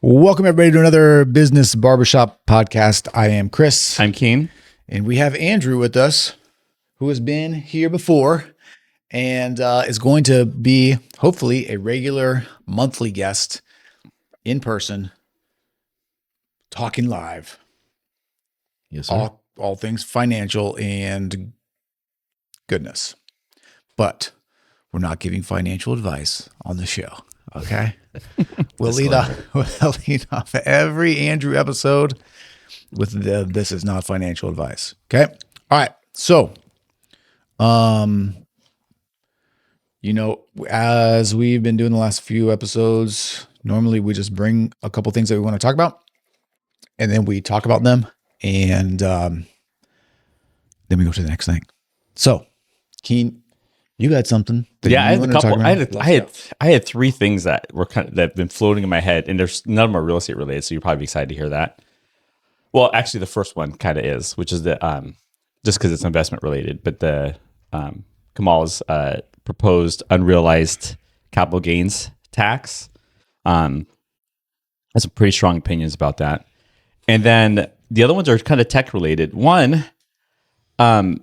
Welcome, everybody, to another Business Barbershop podcast. I am Chris. I'm Keane. And we have Andrew with us, who has been here before and is going to be, hopefully, a regular monthly guest in person, talking live. Yes, sir. All things financial and goodness. But we're not giving financial advice on the show, okay? We'll lead off every Andrew episode with this is not financial advice. Okay. All right. So, as we've been doing the last few episodes, normally we just bring a couple things that we want to talk about and then we talk about them and then we go to the next thing. So, Keane, you got something? I had a couple. I had three things that were that have been floating in my head, and there's none of them are real estate related. So you're probably excited to hear that. Well, actually, the first one kind of is, which is the just because it's investment related, but the Kamala's proposed unrealized capital gains tax. Has some pretty strong opinions about that, and then the other ones are kind of tech related. One, I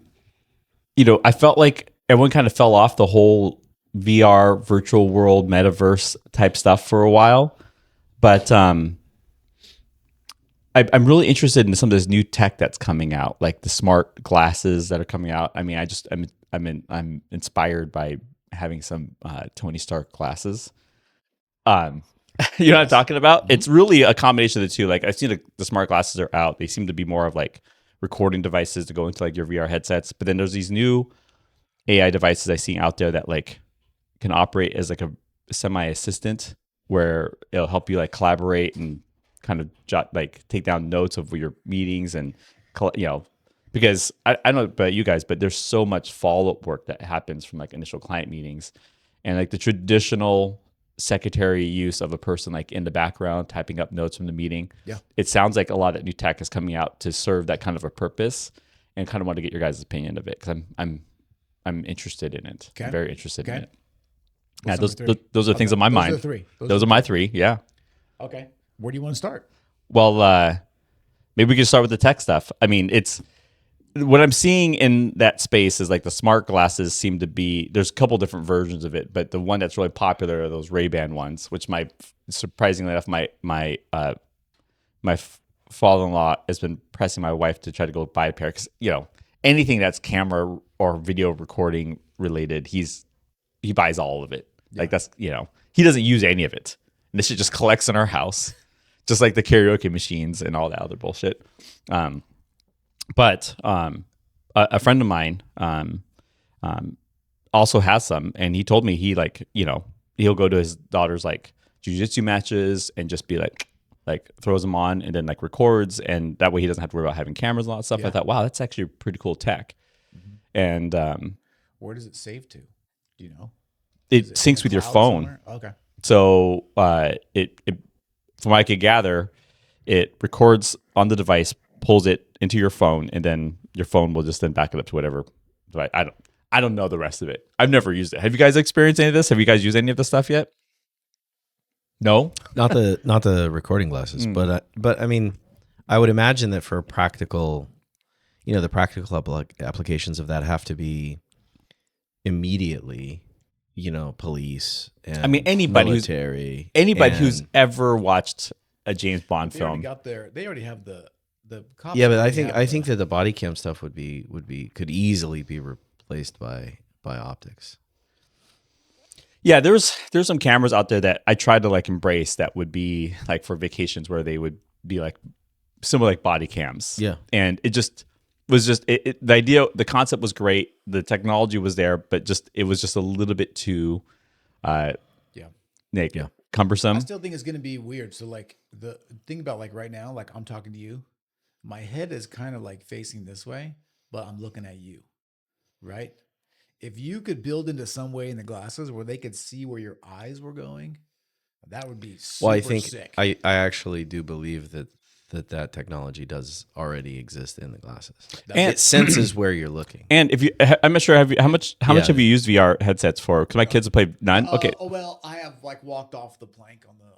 felt like everyone kind of fell off the whole VR, virtual world, metaverse type stuff for a while. But I'm really interested in some of this new tech that's coming out, like the smart glasses that are coming out. I mean, I'm inspired by having some Tony Stark glasses. You know what I'm talking about? Mm-hmm. It's really a combination of the two. Like I've seen the smart glasses are out. They seem to be more of like recording devices to go into like your VR headsets. But then there's these new AI devices I see out there that like can operate as like a semi-assistant where it'll help you like collaborate and kind of take down notes of your meetings and because I don't know about you guys, but there's so much follow-up work that happens from like initial client meetings and like the traditional secretary use of a person like in the background typing up notes from the meeting. Yeah, it sounds like a lot of new tech is coming out to serve that kind of a purpose, and kind of want to get your guys' opinion of it because I'm interested in it. Okay. I'm very interested in it. Yeah, those are things on my mind. Those are my three. Yeah. Okay. Where do you want to start? Well, maybe we can start with the tech stuff. I mean, it's what I'm seeing in that space is like the smart glasses seem to be. There's a couple different versions of it, but the one that's really popular are those Ray-Ban ones, which surprisingly enough, my father-in-law has been pressing my wife to try to go buy a pair because anything that's camera or video recording related, he buys all of it. Yeah. Like that's, he doesn't use any of it. And this shit just collects in our house, just like the karaoke machines and all that other bullshit. But a friend of mine also has some, and he told me he'll go to his daughter's like jiu-jitsu matches and just be like throws them on and then like records, and that way he doesn't have to worry about having cameras and all that stuff. Yeah. I thought, wow, that's actually pretty cool tech. Mm-hmm. And where does it save to? Do you know? It syncs with your phone. Somewhere? Okay. So it from what I could gather, it records on the device, pulls it into your phone, and then your phone will just then back it up to whatever. But I don't know the rest of it. I've never used it. Have you guys experienced any of this? Have you guys used any of this stuff yet? No, not the recording glasses, but I mean, I would imagine that for practical, the practical applications of that have to be immediately, police and I mean anybody military, who's ever watched a James Bond film. They already have the cops. Yeah, but I think that the body cam stuff could easily be replaced by optics. Yeah, there's some cameras out there that I tried to like embrace that would be like for vacations where they would be like similar like body cams. Yeah. And it just was the idea, the concept was great. The technology was there, but it was just a little bit too cumbersome. I still think it's going to be weird. So like the thing about like right now, like I'm talking to you, my head is kind of like facing this way, but I'm looking at you, right? If you could build into some way in the glasses where they could see where your eyes were going, that would be super sick. I actually do believe that technology does already exist in the glasses. And it senses where you're looking. And if I'm not sure, how much have you used VR headsets for? Because my kids have played none. Okay. Well, I have like walked off the plank on the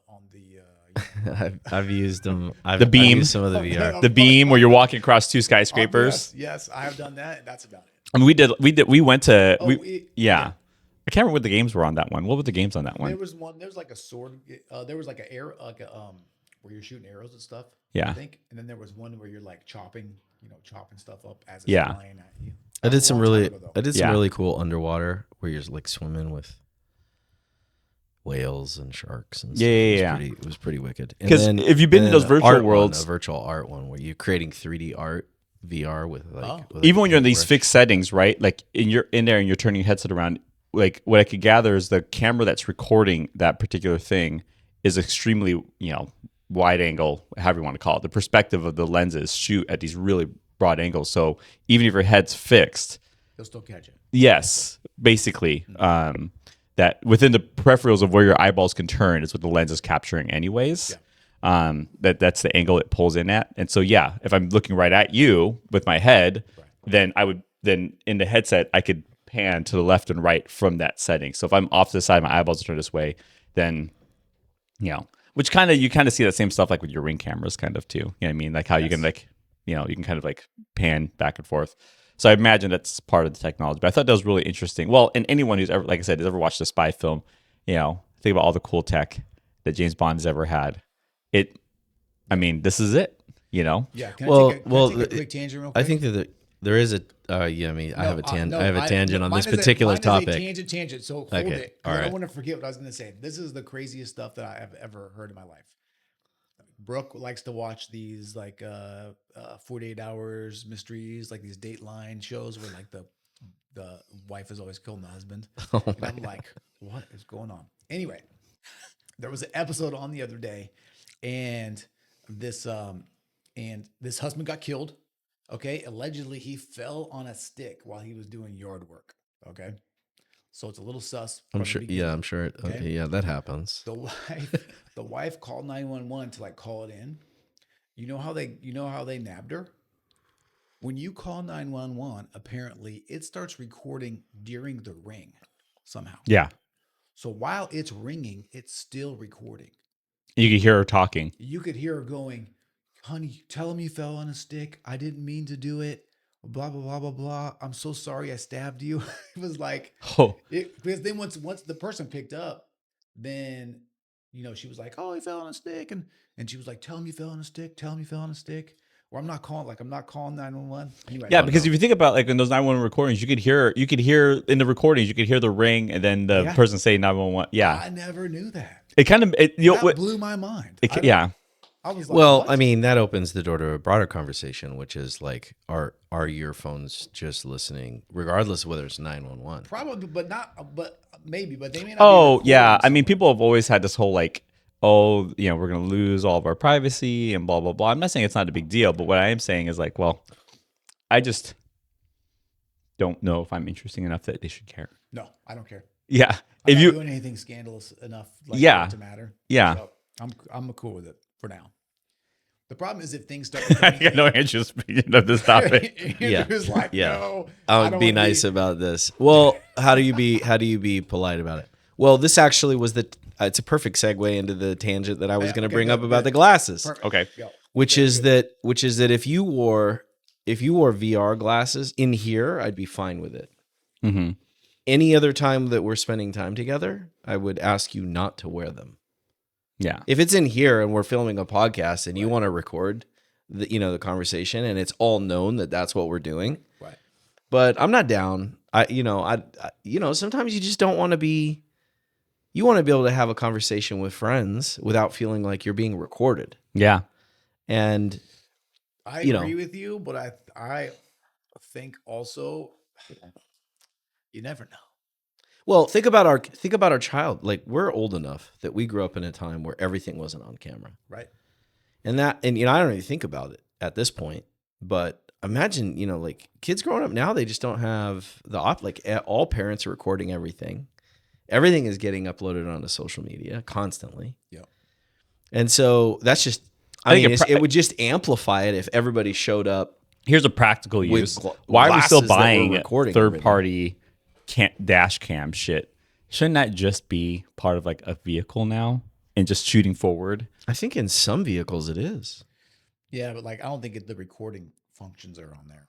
I've used them. The beam. I've used some of the VR. The beam where you're walking across two skyscrapers. Yes, I have done that. That's about it. I mean, we went to, yeah. I can't remember what the games were on that one. What were the games on that one? There was like a sword. There was like an arrow, where you're shooting arrows and stuff. Yeah. I think. And then there was one where you're like chopping stuff up as it's Yeah. flying at you. I did some really Yeah. cool underwater where you're like swimming with whales and sharks and stuff. Yeah. It was pretty wicked. And 'Cause then- if you've been and to then those virtual art one, worlds- a virtual art one where you're creating 3D art VR with like with Even a when you're in these paintbrush. fixed settings, right? Like you're in there and you're turning your headset around. Like what I could gather is the camera that's recording that particular thing is extremely, wide angle, however you want to call it. The perspective of the lenses shoot at these really broad angles. So even if your head's fixed, They'll still catch it. yes, basically, that within the peripherals of where your eyeballs can turn is what the lens is capturing anyways. Yeah. That's the angle it pulls in at. And so, yeah, if I'm looking right at you with my head, then then in the headset, I could pan to the left and right from that setting. So if I'm off to the side, my eyeballs turn this way, then, which you kind of see that same stuff like with your Ring cameras kind of too. You know what I mean? Like how you can you can kind of like pan back and forth. So I imagine that's part of the technology. But I thought that was really interesting. Well, and anyone who's ever, like I said, has ever watched a spy film, think about all the cool tech that James Bond has ever had. This is it, Yeah. Can Well, I take a quick tangent real quick? I think that there is a I have a tangent on this mine particular is a topic. tangent. So hold Okay, it. 'Cause all I right. don't want to forget what I was going to say. This is the craziest stuff that I have ever heard in my life. Brooke likes to watch these like 48 hours mysteries, like these Dateline shows where like the wife is always killing the husband. And I'm like, what is going on? Anyway, there was an episode on the other day, and this husband got killed. Okay, allegedly he fell on a stick while he was doing yard work. Okay, so it's a little sus. I'm from sure. the Yeah, beginning. I'm sure. Okay. Yeah, that happens. The wife called 911 to like call it in. You know how they nabbed her? When you call 911, apparently it starts recording during the ring somehow. Yeah. So while it's ringing, it's still recording. You can hear her talking. You could hear her going, "Honey, tell him you fell on a stick. I didn't mean to do it. Blah, blah, blah, blah, blah. I'm so sorry I stabbed you." It was like, because then once the person picked up, then, she was like, "Oh, he fell on a stick." And she was like, "Tell him you fell on a stick. Tell him you fell on a stick." Or I'm not calling 911. Anyway, Yeah, because if you think about like in those 911 recordings, you could hear in the recordings, you could hear the ring and then the person say 911. Yeah. I never knew that. It kind of, That blew my mind. Yeah. I was like, Well, what? I mean, that opens the door to a broader conversation, which is like, are your phones just listening, regardless of whether it's 911? Probably, but maybe, but they may not. Oh, be yeah. recording I mean, someone. people have always had this whole like, we're going to lose all of our privacy and blah, blah, blah. I'm not saying it's not a big deal, but what I am saying is like, well, I just don't know if I'm interesting enough that they should care. No, I don't care. Yeah. I'm not doing anything scandalous enough for it to matter. Yeah. So I'm cool with it for now. The problem is if things start I got no interest in this topic. Andrew's like, no, I would be nice about this. Well, how do you be polite about it? Well, this actually was it's a perfect segue into the tangent that I was going to bring up about the glasses. Perfect. Okay. Go. Which is that if you wore VR glasses in here, I'd be fine with it. Mm-hmm. Any other time that we're spending time together, I would ask you not to wear them. Yeah. If it's in here and we're filming a podcast and you want to record the conversation and it's all known that that's what we're doing. Right. But I'm not down. Sometimes you just don't want to be. You want to be able to have a conversation with friends without feeling like you're being recorded. Yeah. And I agree with you, but I think also you never know. well, think about our child. Like, we're old enough that we grew up in a time where everything wasn't on camera. Right. And I don't even think about it at this point, but imagine, like kids growing up now, they just don't have all parents are recording everything. Everything is getting uploaded onto social media constantly. Yeah. And so that's just, it would just amplify it if everybody showed up. Here's a practical use. With Why are we still glasses that were buying recording third-party dash cam shit? Shouldn't that just be part of like a vehicle now? and just shooting forward. I think in some vehicles it is. Yeah, but like I don't think the recording functions are on there.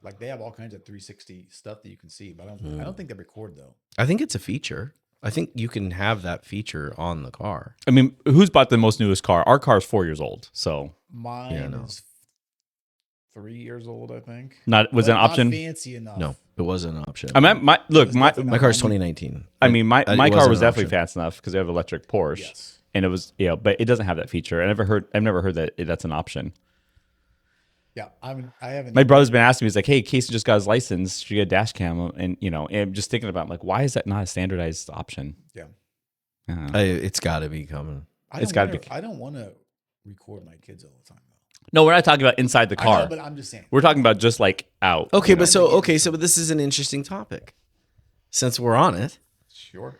Like they have all kinds of 360 stuff that you can see, but I don't think they record though. I think it's a feature. I think you can have that feature on the car. I mean, who's bought the most newest car? Our car is 4 years old, so Mine is 3 years old, I think. was it an option? Not fancy enough. No, it wasn't an option. I mean, my car's 2019. I mean, my car wasn't was an definitely option. fast enough because I have electric Porsche, Yes. and it was but it doesn't have that feature. I've never heard that that's an option. Yeah, I haven't. My brother's been asking me, he's like, "Hey, Casey just got his license. Should you get a dash cam?" And and I'm just thinking about like, why is that not a standardized option? Yeah. It's got to be coming. It's got to be. I don't want to record my kids all the time though. No, we're not talking about inside the I car. know, but I'm just saying. We're talking about just like out. Okay, you know? but this is an interesting topic. Since we're on it, Sure.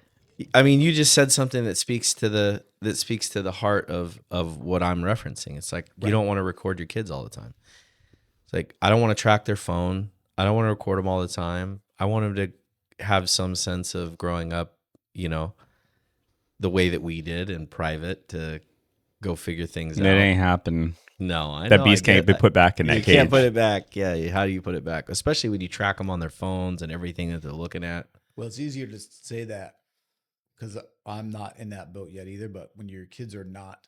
I mean, you just said something that speaks to the heart of what I'm referencing. It's like you don't want to record your kids all the time. It's like I don't want to track their phone. I don't want to record them all the time. I want them to have some sense of growing up, the way that we did in private to go figure things out. It ain't happening. No, I That know, beast I can't get be put back in that You cage. can't put it back. Yeah, how do you put it back? Especially when you track them on their phones and everything that they're looking at. Well, it's easier to say that because I'm not in that boat yet either. But when your kids are not,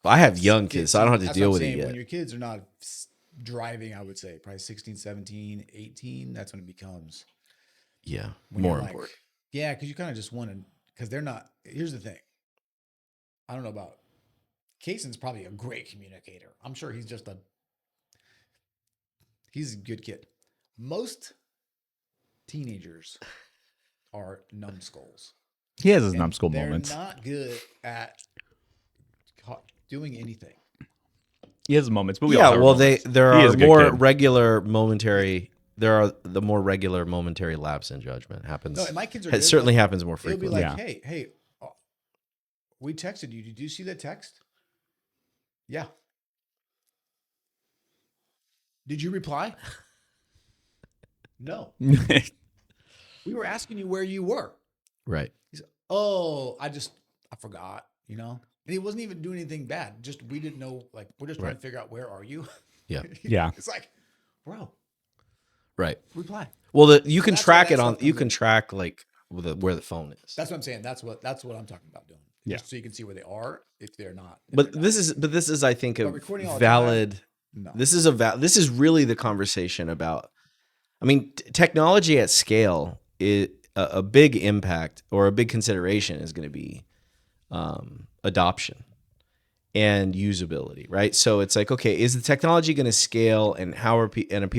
I have young kids, so I don't have to that's deal what I'm with it saying. yet. When your kids are not driving, I would say probably 16, 17, 18, that's when it becomes Yeah, when more you're like- important. Yeah, because you kind of just want to, because they're not. Here's the thing. I don't know about Kaysen's probably a great communicator. I'm sure he's a good kid. Most teenagers are numbskulls. He has his And numbskull they're moments. not good at doing anything. He has moments, but we all Yeah, have well, moments. there He is are a good more kid. regular momentary. There are the more regular momentary lapse in judgment happens. No, and my kids are It good, certainly like, happens more They'll be frequently. like, Yeah. hey, we texted you. Did you see that text? Yeah. Did you reply? No. We were asking you where you were. Right. He's, oh, I forgot, And he wasn't even doing anything bad. Just, we didn't know, like, we're just trying Right. to figure out where are you? Yeah. Yeah. It's like, bro, Right. reply. Well, you can That's track where it that on. stuff You comes can in. track like where the phone is. That's what I'm saying. That's what I'm talking about doing. Yeah. Just so you can see where they are if they're not. But this is I think a recording all the valid. No. This is really the conversation about. I mean, technology at scale is a big impact or a big consideration is going to be adoption and usability, right? So it's like, okay, is the technology going to scale, and how are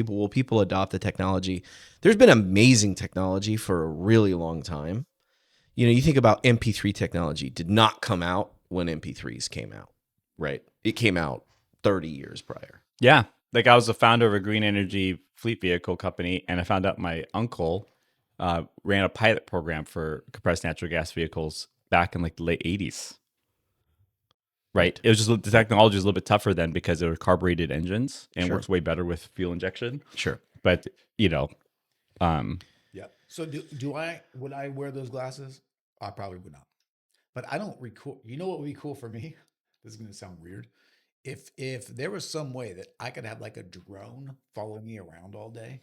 will people adopt the technology? There's been amazing technology for a really long time. You think about MP3 technology did not come out when MP3s came out, right? It came out 30 years prior. Yeah. Like I was the founder of a green energy fleet vehicle company, and I found out my uncle ran a pilot program for compressed natural gas vehicles back in like the late 80s. Right. It was just the technology was a little bit tougher then because they were carbureted engines and Sure. works way better with fuel injection. Sure. But, Yeah. So would I wear those glasses? I probably would not. But I don't record. You know what would be cool for me? This is going to sound weird. If there was some way that I could have like a drone follow me around all day,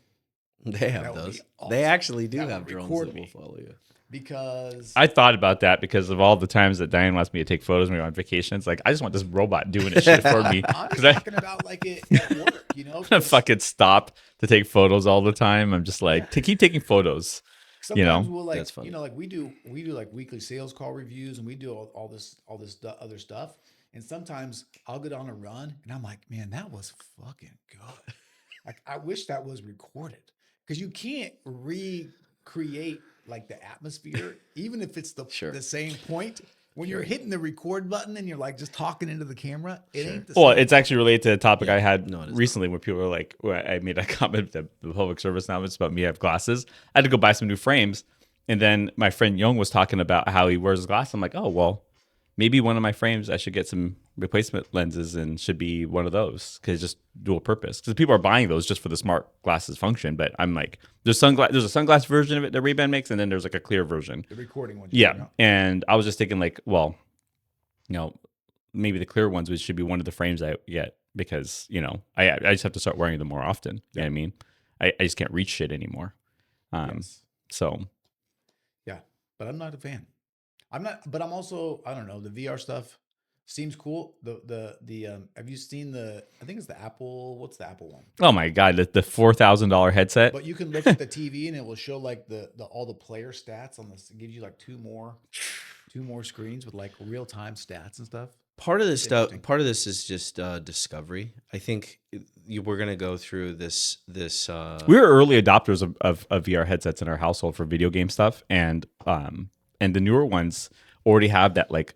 They That have would those. be awesome. They actually do That have would drones record that will me. follow you. because I thought about that because of all the times that Diane wants me to take photos when we're on vacation. It's like, I just want this robot doing this shit for me. I'm Because just talking about like it at work, I 'cause fucking stop to take photos all the time. I'm just like, to keep taking photos. sometimes we'll like, That's funny. like we do like weekly sales call reviews and we do all this other stuff. And sometimes I'll get on a run and I'm like, man, that was fucking good. Like I wish that was recorded because you can't recreate like the atmosphere, even if it's Sure. the same point. When you're hitting the record button and you're like just talking into the camera, it ain't the Well, same. it's actually related to a topic I had No, it is recently when people were like, where I made a comment at the public service announcements about me. I have glasses. I had to go buy some new frames. And then my friend Young was talking about how he wears his glasses. I'm like, oh, well, maybe one of my frames, I should get some replacement lenses and should be one of those because just dual purpose. Because people are buying those just for the smart glasses function. But I'm like, there's a sunglass version of it that Ray-Ban makes, and then there's like a clear version. The recording one. Yeah. And I was just thinking like, well, maybe the clear ones should be one of the frames I get because, I just have to start wearing them more often. You know what I mean? I just can't reach shit anymore. So. Yeah. But I'm not a fan. But I'm also, I don't know, the VR stuff seems cool. Have you seen I think it's the Apple, what's the Apple one? Oh my God, the $4,000 headset. But you can look at the TV and it will show like all the player stats on this. It gives you like two more screens with like real time stats and stuff. Part of this is just discovery. I think we're going to go through this. We were early adopters of VR headsets in our household for video game stuff, and the newer ones already have that like,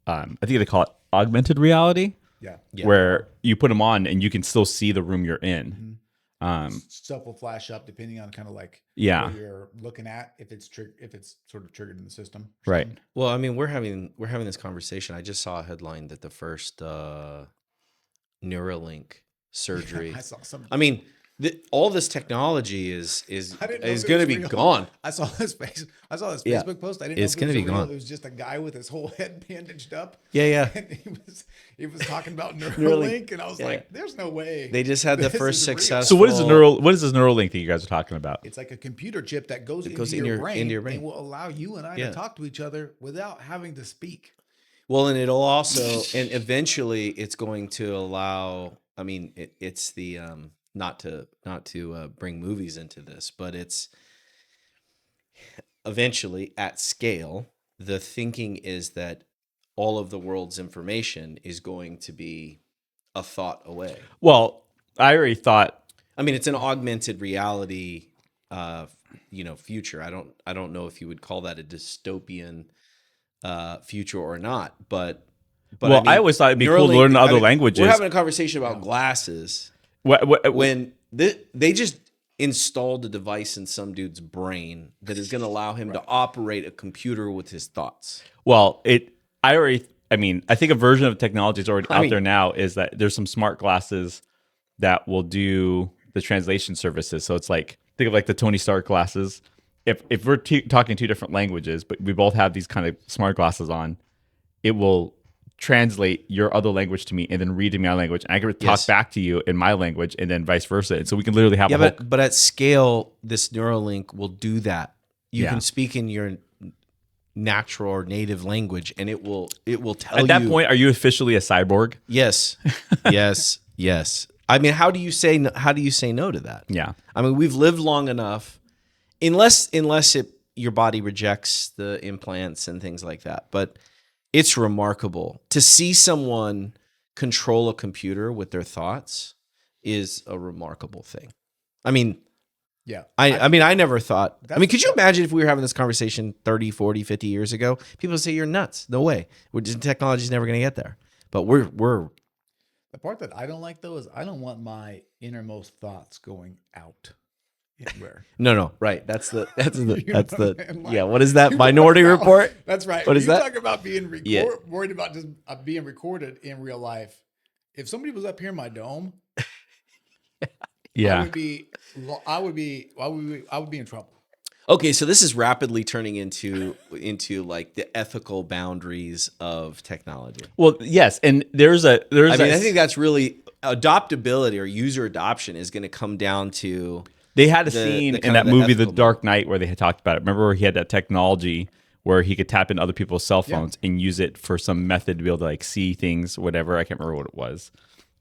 I think they call it augmented reality. Yeah. Where you put them on and you can still see the room you're in. Stuff will flash up depending on kind of like what you're looking at, if it's sort of triggered in the system. Right. Well, I mean, we're having this conversation. I just saw a headline that the first Neuralink surgery. I saw some. I mean, all this technology is going to be gone. I saw this Facebook post. I didn't know it's going to be gone. It was just a guy with his whole head bandaged up. Yeah. And he was talking about Neuralink, and I was like, "There's no way." They just had the first successful. So what is this Neuralink that you guys are talking about? It's like a computer chip that goes into your brain and will allow you and I to talk to each other without having to speak. Well, and it'll also, and eventually, it's going to allow. I mean, it's the not to bring movies into this, but it's eventually at scale. The thinking is that all of the world's information is going to be a thought away. Well, I already thought. I mean, it's an augmented reality, future. I don't know if you would call that a dystopian future or not, but well, I always thought it'd be cool to learn other languages. We're having a conversation about glasses. When they just installed a device in some dude's brain that is going to allow him to operate a computer with his thoughts. Well, I think a version of technology is already out there now is that there's some smart glasses that will do the translation services. So it's like, think of like the Tony Stark glasses. If we're talking two different languages, but we both have these kind of smart glasses on, it will translate your other language to me and then read in my language. And I can talk back to you in my language and then vice versa. And so we can literally have but at scale, this Neuralink will do that. You can speak in your natural or native language and it will tell you. At that point, are you officially a cyborg? Yes. Yes. I mean, how do you say no to that? Yeah. I mean, we've lived long enough, unless your body rejects the implants and things like that. But it's remarkable to see someone control a computer with their thoughts is a remarkable thing. I mean, I never thought. I mean, could you imagine if we were having this conversation 30, 40, 50 years ago? People would say you're nuts. No way. Technology's never going to get there. But we're the part that I don't like though is I don't want my innermost thoughts going out anywhere. No, right. That's the what is that? Minority Report? That's right. What is that? You talk about being worried about just being recorded in real life. If somebody was up here in my dome, I would be in trouble. Okay, so this is rapidly turning into like the ethical boundaries of technology. Well, yes, and I think that's really adoptability or user adoption is going to come down to. They had a scene in that movie, The Dark Knight, where they had talked about it. Remember where he had that technology where he could tap into other people's cell phones and use it for some method to be able to like see things, whatever. I can't remember what it was.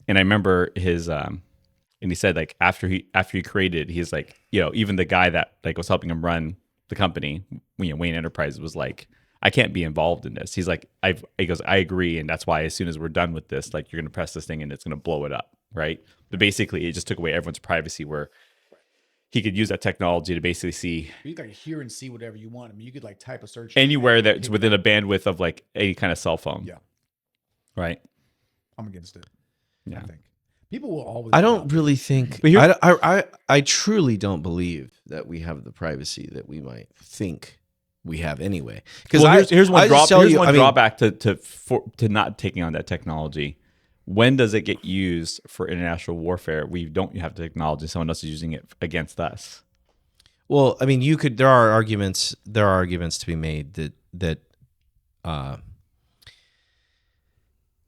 And I remember his and he said like after he created, he's like, even the guy that like was helping him run the company, Wayne Enterprises, was like, I can't be involved in this. He's like, he goes, I agree, and that's why as soon as we're done with this, like you're gonna press this thing and it's gonna blow it up, right? But basically, it just took away everyone's privacy where he could use that technology to basically see. You could like hear and see whatever you want. I mean, you could like type a search anywhere that's within a bandwidth of like any kind of cell phone. Yeah. Right. I'm against it. Yeah. I think people will always. I don't really think. But I truly don't believe that we have the privacy that we might think we have anyway. Because Well, here's one drawback. Drawback to not taking on that technology. When does it get used for international warfare? We don't have the technology. Someone else is using it against us. Well, I mean, there are arguments to be made that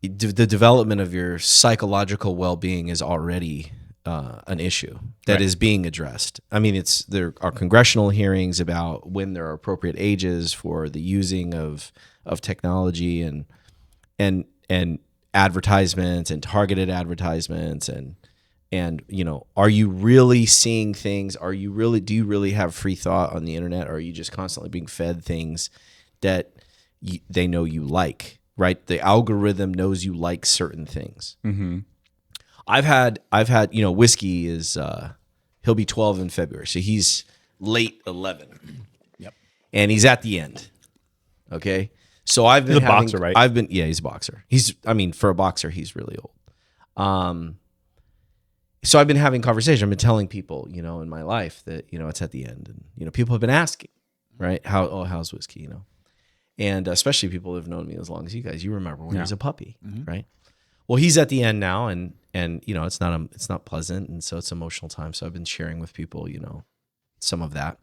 the development of your psychological well-being is already an issue that is being addressed. I mean, there are congressional hearings about when there are appropriate ages for the using of technology and advertisements and targeted advertisements and are you really seeing things? Do you really have free thought on the internet, or are you just constantly being fed things that they know you like? Right, the algorithm knows you like certain things. Mm-hmm. I've had Whiskey is he'll be 12 in February, so he's late 11. Yep, and he's at the end. Okay, so he's a boxer, right? He's a boxer. For a boxer, he's really old. So I've been having conversation. I've been telling people, in my life that it's at the end, and people have been asking, right? How's Whiskey? And especially people who have known me as long as you guys, you remember when he was a puppy, right? Well, he's at the end now, and it's not pleasant, and so it's an emotional time. So I've been sharing with people, some of that.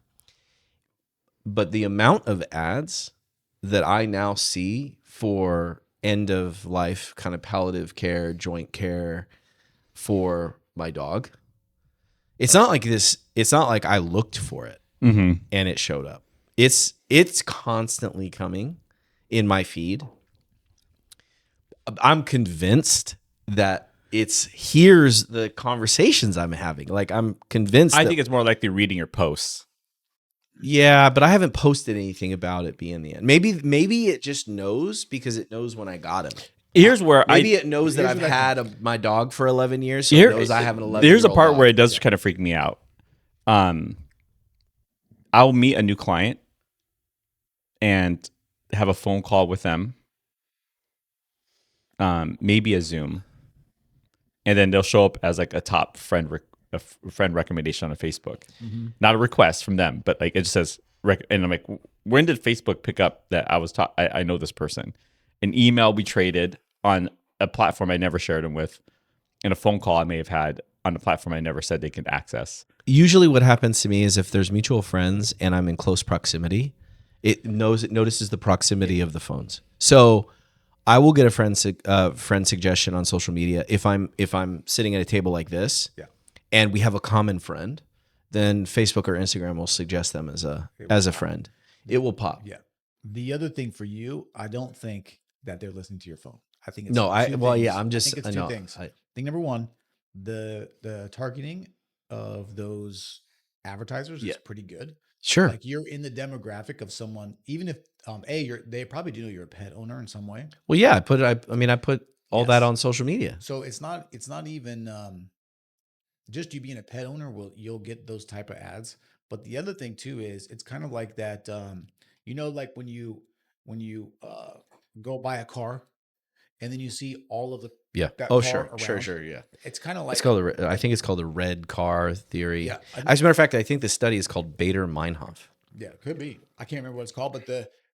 But the amount of ads that I now see for end of life kind of palliative care, joint care for my dog, it's not like I looked for it and it showed up. It's constantly coming in my feed. I'm convinced that here's the conversations I'm having. Like, I'm convinced. I think it's more likely reading your posts. Yeah, but I haven't posted anything about it being the end. Maybe it just knows because it knows when I got him. Here's where it knows that I've had my dog for 11 years, so it knows I have an 11-year-old There's a part dog. where it does kind of freak me out. I'll meet a new client and have a phone call with them, maybe a Zoom, and then they'll show up as like a top friend recommendation on a Facebook. Not a request from them, but like it just says and I'm like, when did Facebook pick up that I know this person? An email we traded on a platform I never shared them with, and a phone call I may have had on a platform I never said they could access. Usually what happens to me is if there's mutual friends and I'm in close proximity, it notices the proximity of the phones. So I will get a friend suggestion on social media if I'm sitting at a table like this, and we have a common friend, then Facebook or Instagram will suggest them as a friend. It will pop. Yeah. The other thing for you, I don't think that they're listening to your phone. I think it's no. two things. I'm just. I think it's two things. Thing number one, the targeting of those advertisers is pretty good. Sure. Like, you're in the demographic of someone, even if they probably do know you're a pet owner in some way. Well, yeah, I put all that on social media. So it's not even just you being a pet owner. You'll get those type of ads. But the other thing too is it's kind of like that. Like when you go buy a car, and then you see all of the that car sure, around. sure, yeah. It's kind of like I think it's called the red car theory. Yeah, As a matter of fact, I think the study is called Bader-Meinhof. Yeah, it could be. I can't remember what it's called, but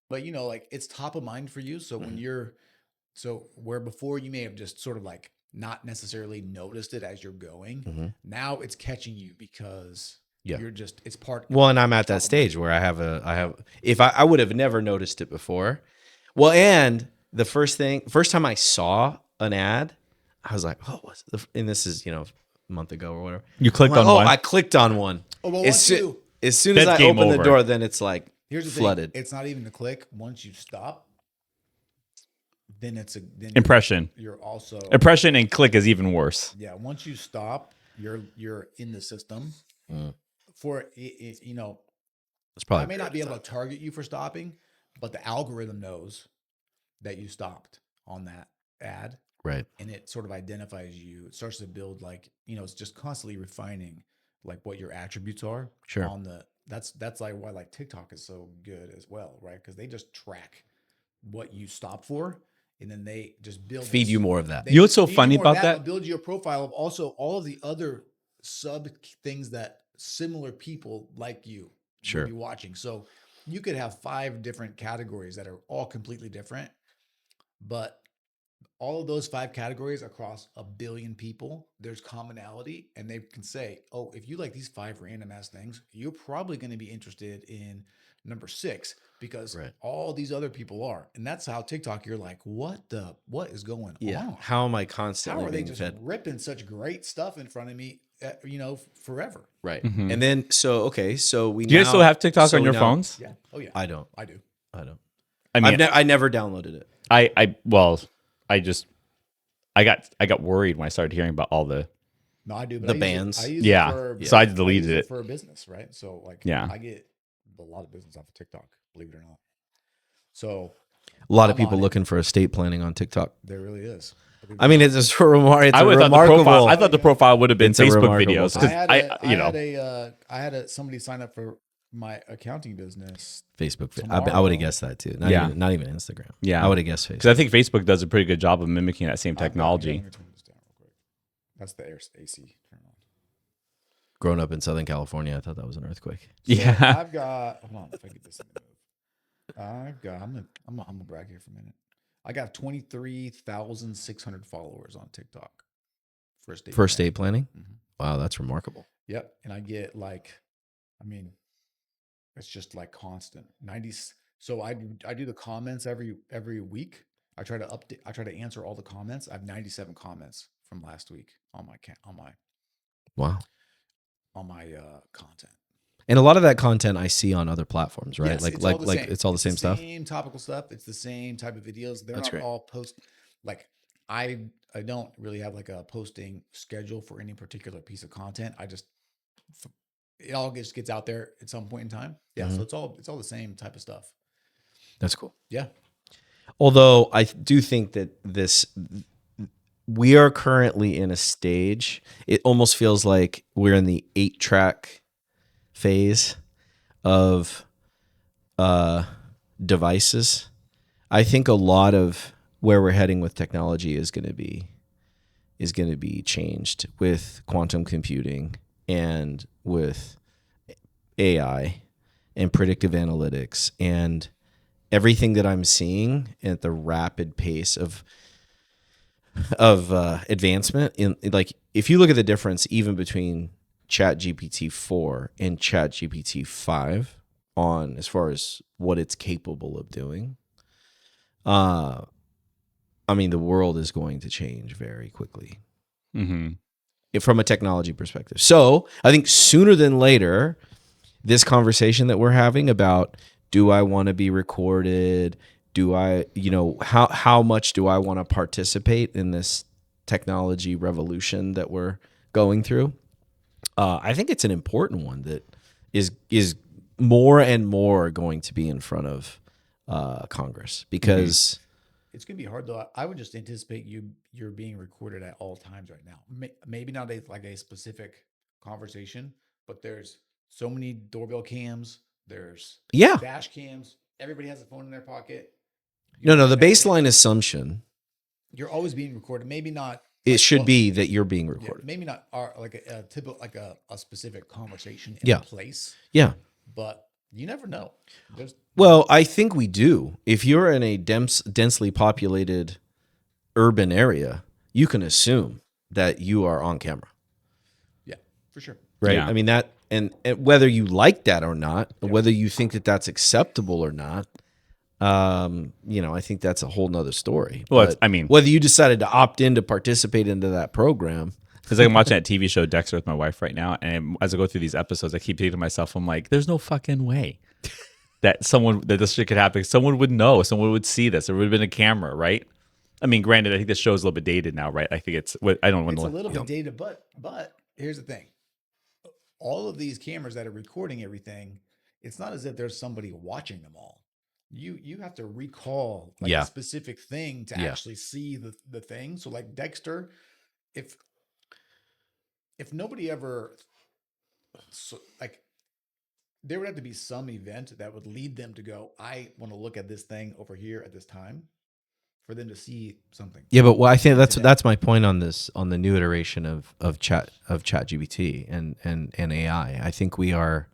like it's top of mind for you. So when where before you may have just sort of like not necessarily noticed it as you're going, now it's catching you because you're just it's part. Well, and I'm at that stage where I would have never noticed it before. Well, and the first time I saw an ad, I was like, "Oh, and this is a month ago or whatever." You clicked on one. I clicked on one. Oh, well, as soon as I open the door, then it's like here's the flooded. Thing. It's not even the click. Once you stop, then impression. You're also impression and click is even worse. Yeah, once you stop, you're in the system for it. It's probably I may not be able to target you for stopping, but the algorithm knows that you stopped on that ad, right? And it sort of identifies you. It starts to build it's just constantly refining like what your attributes are. Sure. That's like why like TikTok is so good as well, right? Because they just track what you stop for, and then they just feed you more of that. You know what's so funny about that? Build you a profile of also all of the other sub things that similar people like you sure be watching. So you could have 5 different categories that are all completely different, but all of those 5 categories across 1 billion people, there's commonality, and they can say, oh, if you like these 5 random ass things, you're probably going to be interested in number 6 because all these other people are. And that's how TikTok, you're like, what is going on? How am I constantly How are they being just fed? ripping such great stuff in front of me, forever? Right. Mhm. And then, so we Do you guys still have TikTok on your phones? Yeah. Oh yeah. I don't. I do. I don't. I mean, I never downloaded it. I got worried when I started hearing about all the No, I do. But The I use bans. It, I use Yeah. It for, So I I deleted use it. for a business, right? So like, Yeah. I get a lot of business off of TikTok, believe it or not. So A lot of I'm people on it. looking for estate planning on TikTok. there really is. I mean, it's a remarkable. I would have thought the profile. I thought the profile would have been It's a Facebook remarkable videos thing. because I had somebody sign up for my accounting business. Facebook. I Tomorrow. would have guessed that too. Not even Instagram. Yeah. I would have guessed Facebook. because I think Facebook does a pretty good job of mimicking that same technology. Let me turn this down real quick. That's the AC. Turn on. Growing up in Southern California, I thought that was an earthquake. So Yeah. I've got. Hold on, if I get this thing to move. I'm gonna brag here for a minute. I got 23,600 followers on TikTok for estate planning. Mhm. Wow, that's remarkable. Yep, and I get it's just like constant 90. So I do the comments every week. I try to update. I try to answer all the comments. I have 97 comments from last week on my Wow. content. And a lot of that content I see on other platforms, right? Yes, like it's all the same. it's all the same stuff. Same topical stuff. It's the same type of videos. They're That's not great. all like I don't really have like a posting schedule for any particular piece of content. It all just gets out there at some point in time. Yeah, Mhm. so it's all the same type of stuff. That's cool. Yeah. Although I do think that we are currently in a stage. It almost feels like we're in the 8-track phase of devices. I think a lot of where we're heading with technology is going to be changed with quantum computing and with AI and predictive analytics and everything that I'm seeing at the rapid pace of advancement in, like, if you look at the difference even between ChatGPT 4 and ChatGPT 5 on as far as what it's capable of doing, I mean, the world is going to change very quickly from a technology perspective. So I think sooner than later, this conversation that we're having about, do I want to be recorded? Do I, how much do I want to participate in this technology revolution that we're going through? I think it's an important one that is more and more going to be in front of Congress, because it's gonna be hard though. I would just anticipate you're being recorded at all times right now. Maybe not like a specific conversation, but there's so many doorbell cams. There's dash cams. Everybody has a phone in their pocket. No, the baseline assumption, you're always being recorded. Maybe not. It should be that you're being recorded. Maybe not like a typical, like a specific conversation in a place. Yeah. But you never know. Well, I think we do. If you're in a densely populated urban area, you can assume that you are on camera. Yeah, for sure. Right. Yeah. I mean, that, and whether you like that or not, whether you think that that's acceptable or not, I think that's a whole nother story. Well, but whether you decided to opt in to participate into that program, because I'm watching that TV show Dexter with my wife right now, and as I go through these episodes, I keep thinking to myself, I'm like, there's no fucking way that this shit could happen. Someone would know. Someone would see this. There would have been a camera, right? I mean, granted, I think this show is a little bit dated now, right? I think I don't want to. It's a little bit dated, but here's the thing: all of these cameras that are recording everything, it's not as if there's somebody watching them all. You have to recall a specific thing to actually see the thing. So like Dexter, if nobody ever, there would have to be some event that would lead them to go, I want to look at this thing over here at this time, for them to see something. Yeah, but I think that's my point on the new iteration of ChatGPT and AI. I think we are.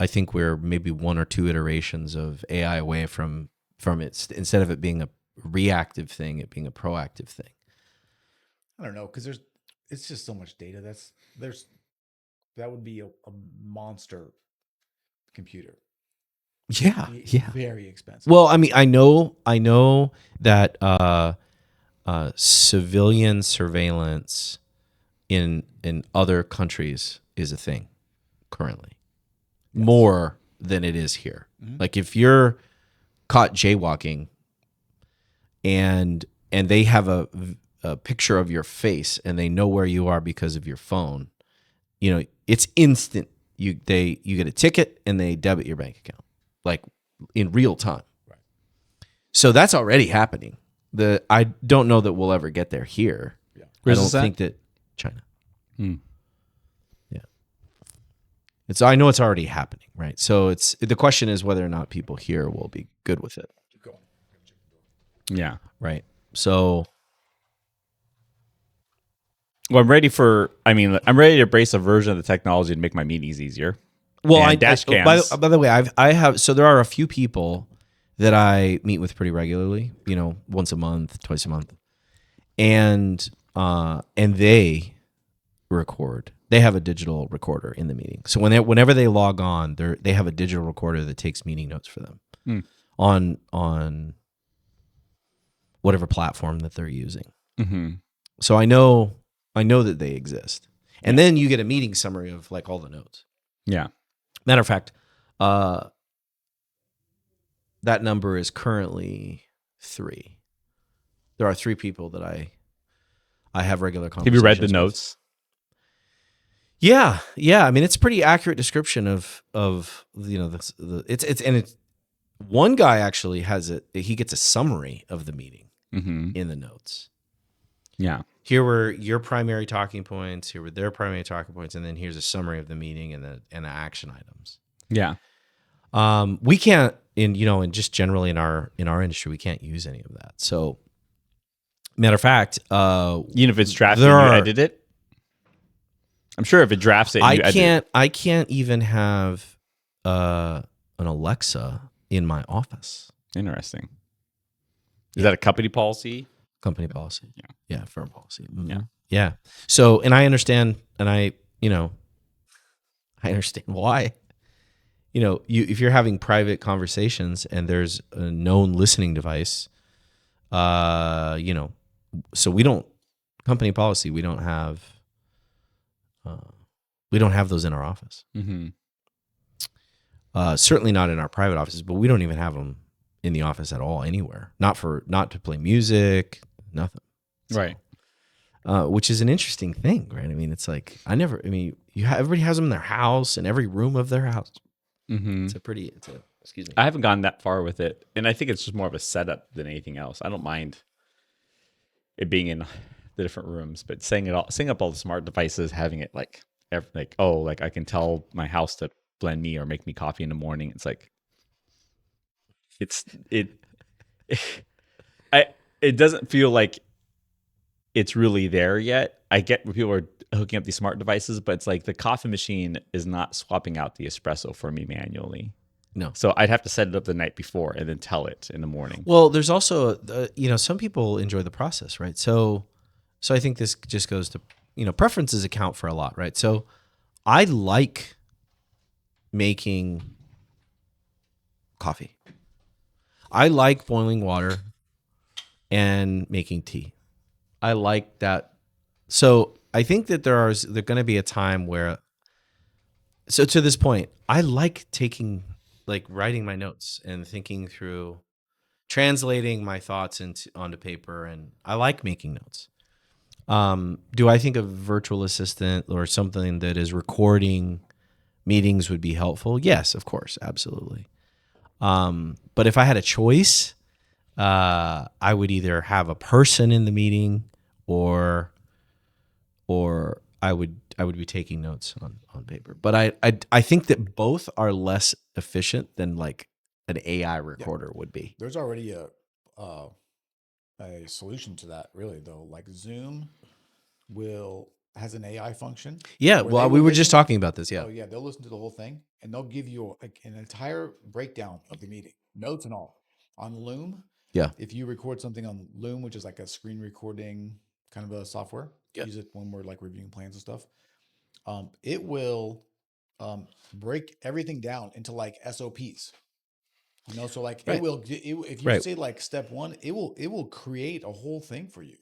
I think we're maybe one or two iterations of AI away from it, instead of it being a reactive thing, it being a proactive thing. I don't know, because it's just so much data. That would be a monster computer. Yeah, yeah. Very expensive. Well, I mean, I know that civilian surveillance in other countries is a thing currently, more than it is here. Mhm. Like if you're caught jaywalking and they have a picture of your face and they know where you are because of your phone, it's instant. You get a ticket and they debit your bank account, like in real time. Right. So that's already happening. I don't know that we'll ever get there here. Yeah. Where's I don't this at? think that China. Hmm. Yeah. I know it's already happening, right? So the question is whether or not people here will be good with it, Keep going. Yeah. right? So Well, I'm ready to embrace a version of the technology to make my meetings easier. well, And dash cams. by the way, I have so there are a few people that I meet with pretty regularly, once a month, twice a month. And they record. They have a digital recorder in the meeting. So whenever they log on, they have a digital recorder that takes meeting notes for them on whatever platform that they're using. Mm-hmm. So I know that they exist. And then you get a meeting summary of like all the notes. Yeah. Matter of fact, that number is currently 3. There are 3 people that I have regular Have conversations you read the with. notes? Yeah. I mean, it's a pretty accurate description of it's one guy actually he gets a summary of the meeting in the notes. Yeah. Here were your primary talking points. Here were their primary talking points, and then here's a summary of the meeting and the action items. Yeah. We can't and just generally in our industry, we can't use any of that. So, matter of fact, Even if it's drafted, there and you are- edit it. I'm sure if it drafts it, and you edit it. I can't even have an Alexa in my office. Interesting. Is that a company policy? Company policy. Yeah. Yeah, firm policy. Mhm. Yeah. Yeah. So, and I understand, and I understand why. If you're having private conversations and there's a known listening device, so company policy, we don't have those in our office. Mm-hmm. Certainly not in our private offices, but we don't even have them in the office at all anywhere. Not to play music, nothing. Right. Which is an interesting thing, right? I mean, it's like everybody has them in their house, in every room of their house. Mm-hmm. Excuse me. I haven't gone that far with it, and I think it's just more of a setup than anything else. I don't mind it being in the different rooms, but setting up all the smart devices, having it like I can tell my house to blend me or make me coffee in the morning. It's like it doesn't feel like it's really there yet. I get where people are hooking up these smart devices, but it's like the coffee machine is not swapping out the espresso for me manually. No. So I'd have to set it up the night before and then tell it in the morning. Well, there's also, some people enjoy the process, right? So I think this just goes to, preferences account for a lot, right? So I like making coffee. I like boiling water and making tea. I like that. So I think that there's going to be a time where, so to this point, I like writing my notes and thinking through, translating my thoughts onto paper, and I like making notes. Do I think a virtual assistant or something that is recording meetings would be helpful? Yes, of course, absolutely. But if I had a choice, I would either have a person in the meeting or I would be taking notes on paper. But I think that both are less efficient than like an AI recorder would be. There's already a solution to that, really, though. Like Zoom will has an AI function. Yeah, where well, they we will were just listen- talking about this. Yeah. Oh yeah, they'll listen to the whole thing and they'll give you like an entire breakdown of the meeting, notes and all on Loom. Yeah. If you record something on Loom, which is like a screen recording kind of a software, Yeah. use it when we're like reviewing plans and stuff. It will break everything down into like SOPs. You know, so like Right. if you Right. say like step one, it will create a whole thing for you.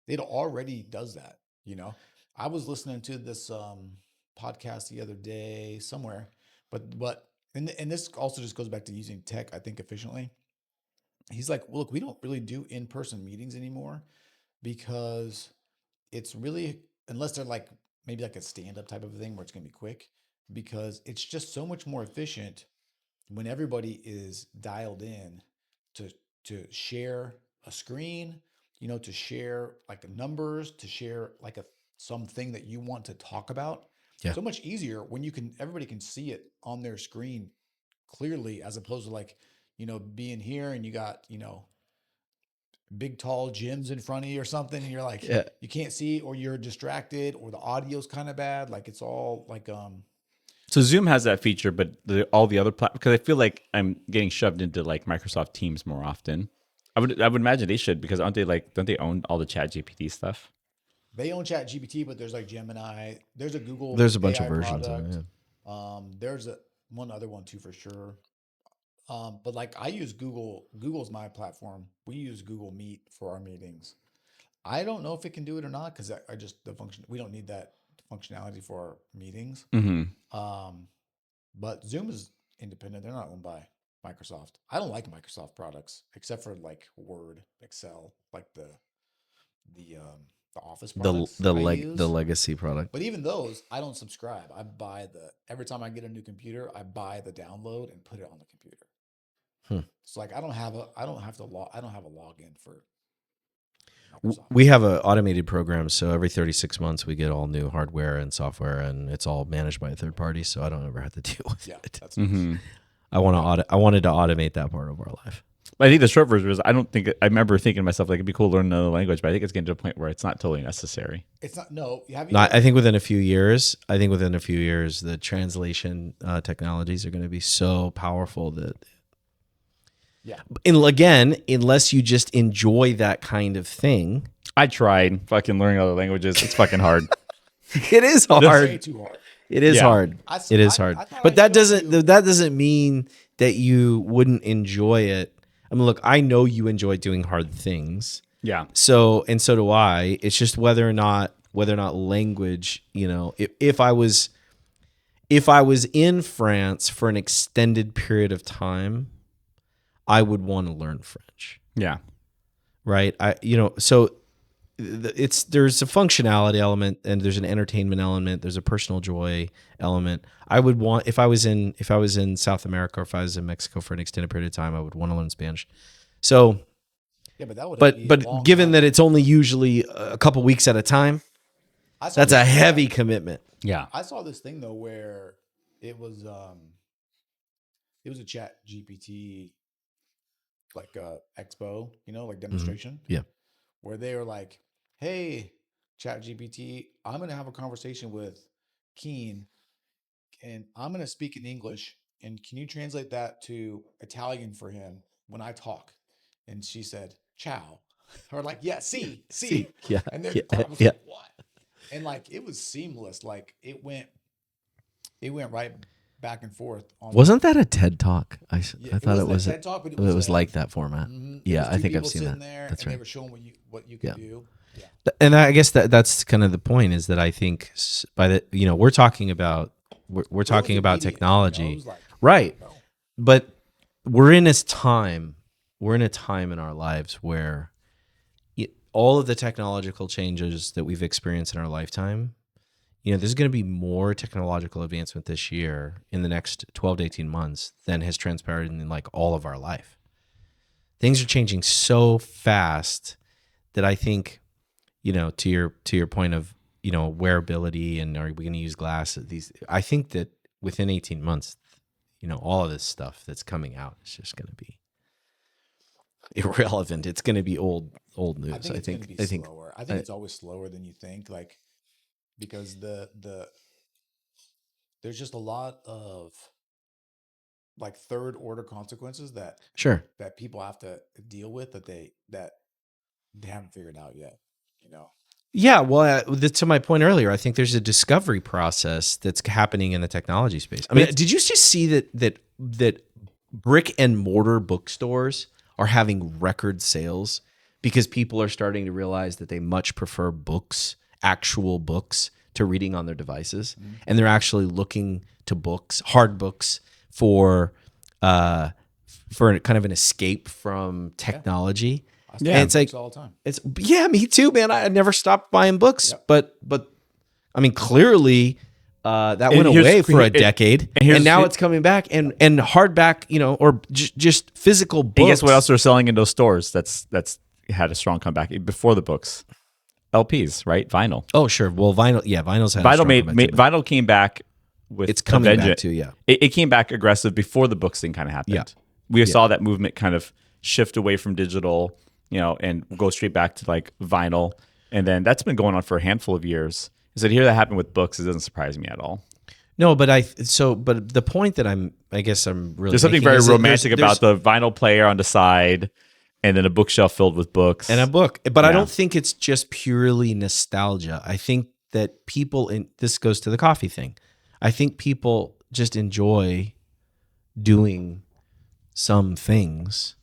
It already does that. You know, I was listening to this podcast the other day somewhere, but and this also just goes back to using tech, I think, efficiently. He's like, well, look, we don't really do in-person meetings anymore because it's really, unless they're like maybe like a stand-up type of thing where it's going to be quick, because it's just so much more efficient when everybody is dialed in to share a screen, you know, to share like numbers, to share like something that you want to talk about. Yeah. So much easier when everybody can see it on their screen clearly, as opposed to like, you know, being here and you got, you know, big tall gyms in front of you or something and you're like Yeah. you can't see, or you're distracted, or the audio's kind of bad. Like it's all like So Zoom has that feature, but all the other platforms, because I feel like I'm getting shoved into like Microsoft Teams more often. I would imagine they should, because don't they own all the Chat GPT stuff? they own Chat GPT, but there's like Gemini, there's a Google, There's a bunch AI of versions of product. it. There's one other one too for sure. But like I use Google's my platform. We use Google Meet for our meetings. I don't know if it can do it or not, because I just we don't need that functionality for our meetings. Mm-hmm. But Zoom is independent. They're not owned by Microsoft. I don't like Microsoft products except for like Word, Excel, like the Office products The I use. the legacy product. But even those, I don't subscribe. I buy every time I get a new computer, I buy the download and put it on the computer. It's like I don't have a login for Microsoft. We have an automated program, so every 36 months we get all new hardware and software, and it's all managed by a third party, so I don't ever have to deal with it. That's nice. Mm-hmm. I wanted to automate that part of our life. I think the short version was, I remember thinking to myself, like, it'd be cool to learn another language, but I think it's getting to a point where it's not totally necessary. It's not. No, I think within a few years, the translation technologies are going to be so powerful that. Yeah. And again, unless you just enjoy that kind of thing. I tried fucking learning other languages. It's fucking hard. It is way hard. too hard. It is Yeah. hard. It is hard. But that doesn't mean that you wouldn't enjoy it. I mean, look, I know you enjoy doing hard things. Yeah. So do I. It's just whether or not language, you know, if I was in France for an extended period of time, I would want to learn French. Yeah. Right. There's a functionality element and there's an entertainment element. There's a personal joy element. I would want, if I was in South America or if I was in Mexico for an extended period of time, I would want to learn Spanish. So, yeah, but that would. But given that it's only usually a couple weeks at a time, that's a heavy commitment. Yeah. I saw this thing though where it was a Chat GPT like expo, you know, like demonstration. Yeah. Where they were like, hey, Chat GPT, I'm going to have a conversation with Keane and I'm going to speak in English. And can you translate that to Italian for him when I talk? And she said, ciao. Or like, yeah, see. Yeah. And then I was like, what? And like, it was seamless. Like it went right back and forth. Wasn't that a TED Talk? I thought it was a TED Talk, but it was like that format. Mm-hmm. Yeah, I think I've seen that. That's right. They were showing what you could do. Yeah. And I guess that's kind of the point, is that I think we're talking about technology, right? No. But we're in a time in our lives where all of the technological changes that we've experienced in our lifetime, you know, there's going to be more technological advancement this year in the next 12 to 18 months than has transpired in like all of our life. Things are changing so fast that I think, you know, to your point of, you know, wearability and are we going to use glasses? I think that within 18 months, you know, all of this stuff that's coming out is just going to be irrelevant. It's going to be old news. I think it's slower. I think it's always slower than you think. Like because there's just a lot of like third order consequences that Sure. people have to deal with that they haven't figured out yet. You know. Yeah, well, to my point earlier, I think there's a discovery process that's happening in the technology space. I mean, did you just see that brick and mortar bookstores are having record sales because people are starting to realize that they much prefer books, actual books, to reading on their devices, and they're actually looking to books, hard books, for kind of an escape from technology. Yeah, and it's like all the time. me too, man. I never stopped buying books, but I mean, clearly that went away for a decade, and now it's coming back, and hardback, or just physical books. And guess what else they're selling in those stores? That's had a strong comeback before the books. LPs, right? Vinyl. Oh, sure. Well, vinyl, vinyl's had a strong comeback too, vinyl came back with it's coming back too. Yeah, it came back aggressive before the books thing kind of happened. Yeah. We saw that movement kind of shift away from digital, and go straight back to like vinyl, and then that's been going on for a handful of years. So to hear that happen with books, it doesn't surprise me at all. No, but the point that I guess I'm really there's something very romantic about the vinyl player on the side, and then a bookshelf filled with books and a book. But I don't think it's just purely nostalgia. I think that people, this goes to the coffee thing. I think people just enjoy doing some things,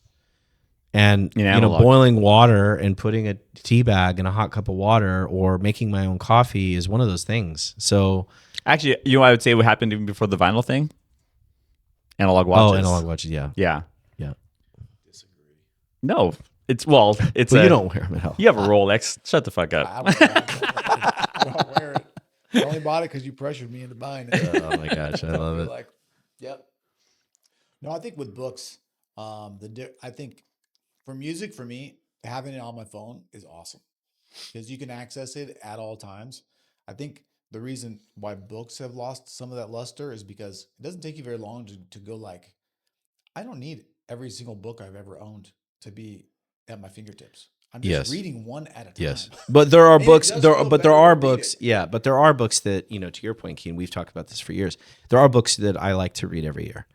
and boiling water and putting a tea bag in a hot cup of water, or making my own coffee is one of those things. So actually, I would say what happened even before the vinyl thing. Analog watches. Oh, analog watches. Yeah. Yeah. Disagree. No, it's well, you don't wear them at all. You have a Rolex. Shut the fuck up. I don't wear it. I only bought it because you pressured me into buying it. Oh my gosh, I love it. Like, yep. No, I think with books, I think for music, for me, having it on my phone is awesome because you can access it at all times. I think the reason why books have lost some of that luster is because it doesn't take you very long to go like, I don't need every single book I've ever owned to be at my fingertips. I'm just reading one at a time. Yes, but there are books. There are books. Yeah, but there are books that, to your point, Keane. We've talked about this for years. There are books that I like to read every year,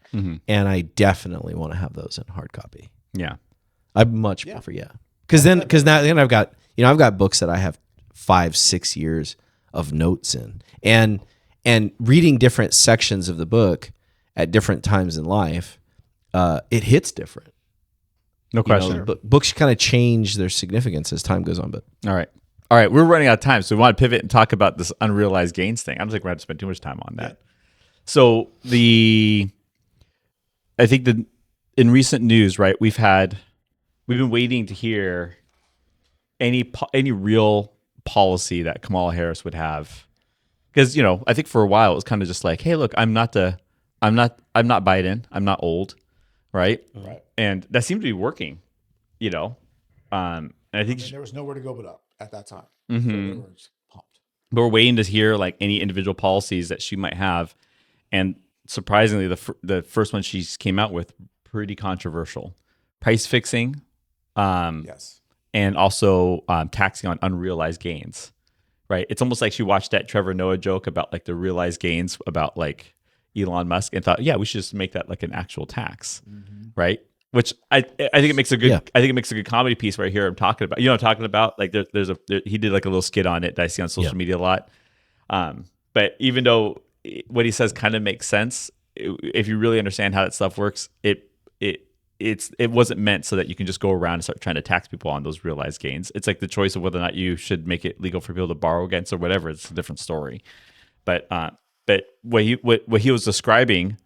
and I definitely want to have those in hard copy. Yeah, I much prefer because then I've got books that I have 5-6 years of notes in, and reading different sections of the book at different times in life, it hits different. No question. But books kind of change their significance as time goes on. But all right. We're running out of time, so we want to pivot and talk about this unrealized gains thing. I don't think we're going to spend too much time on that. Yeah. So I think that in recent news, right, we've been waiting to hear any real policy that Kamala Harris would have, because I think for a while it was kind of just like, hey, look, I'm not Biden, I'm not old. Right. And that seemed to be working, and I think there was nowhere to go but up at that time. Mm-hmm. So they were just pumped. But we're waiting to hear like any individual policies that she might have, and surprisingly, the first one she came out with pretty controversial: price fixing, yes, and also taxing on unrealized gains. Right. It's almost like she watched that Trevor Noah joke about like the realized gains about like Elon Musk and thought, yeah, we should just make that like an actual tax, right? Which I think it makes a good I think it makes a good comedy piece right here. I'm talking about, I'm talking about like he did like a little skit on it that I see on social media a lot. But even though what he says kind of makes sense, if you really understand how that stuff works, it wasn't meant so that you can just go around and start trying to tax people on those realized gains. It's like the choice of whether or not you should make it legal for people to borrow against or whatever. It's a different story. But what he was describing,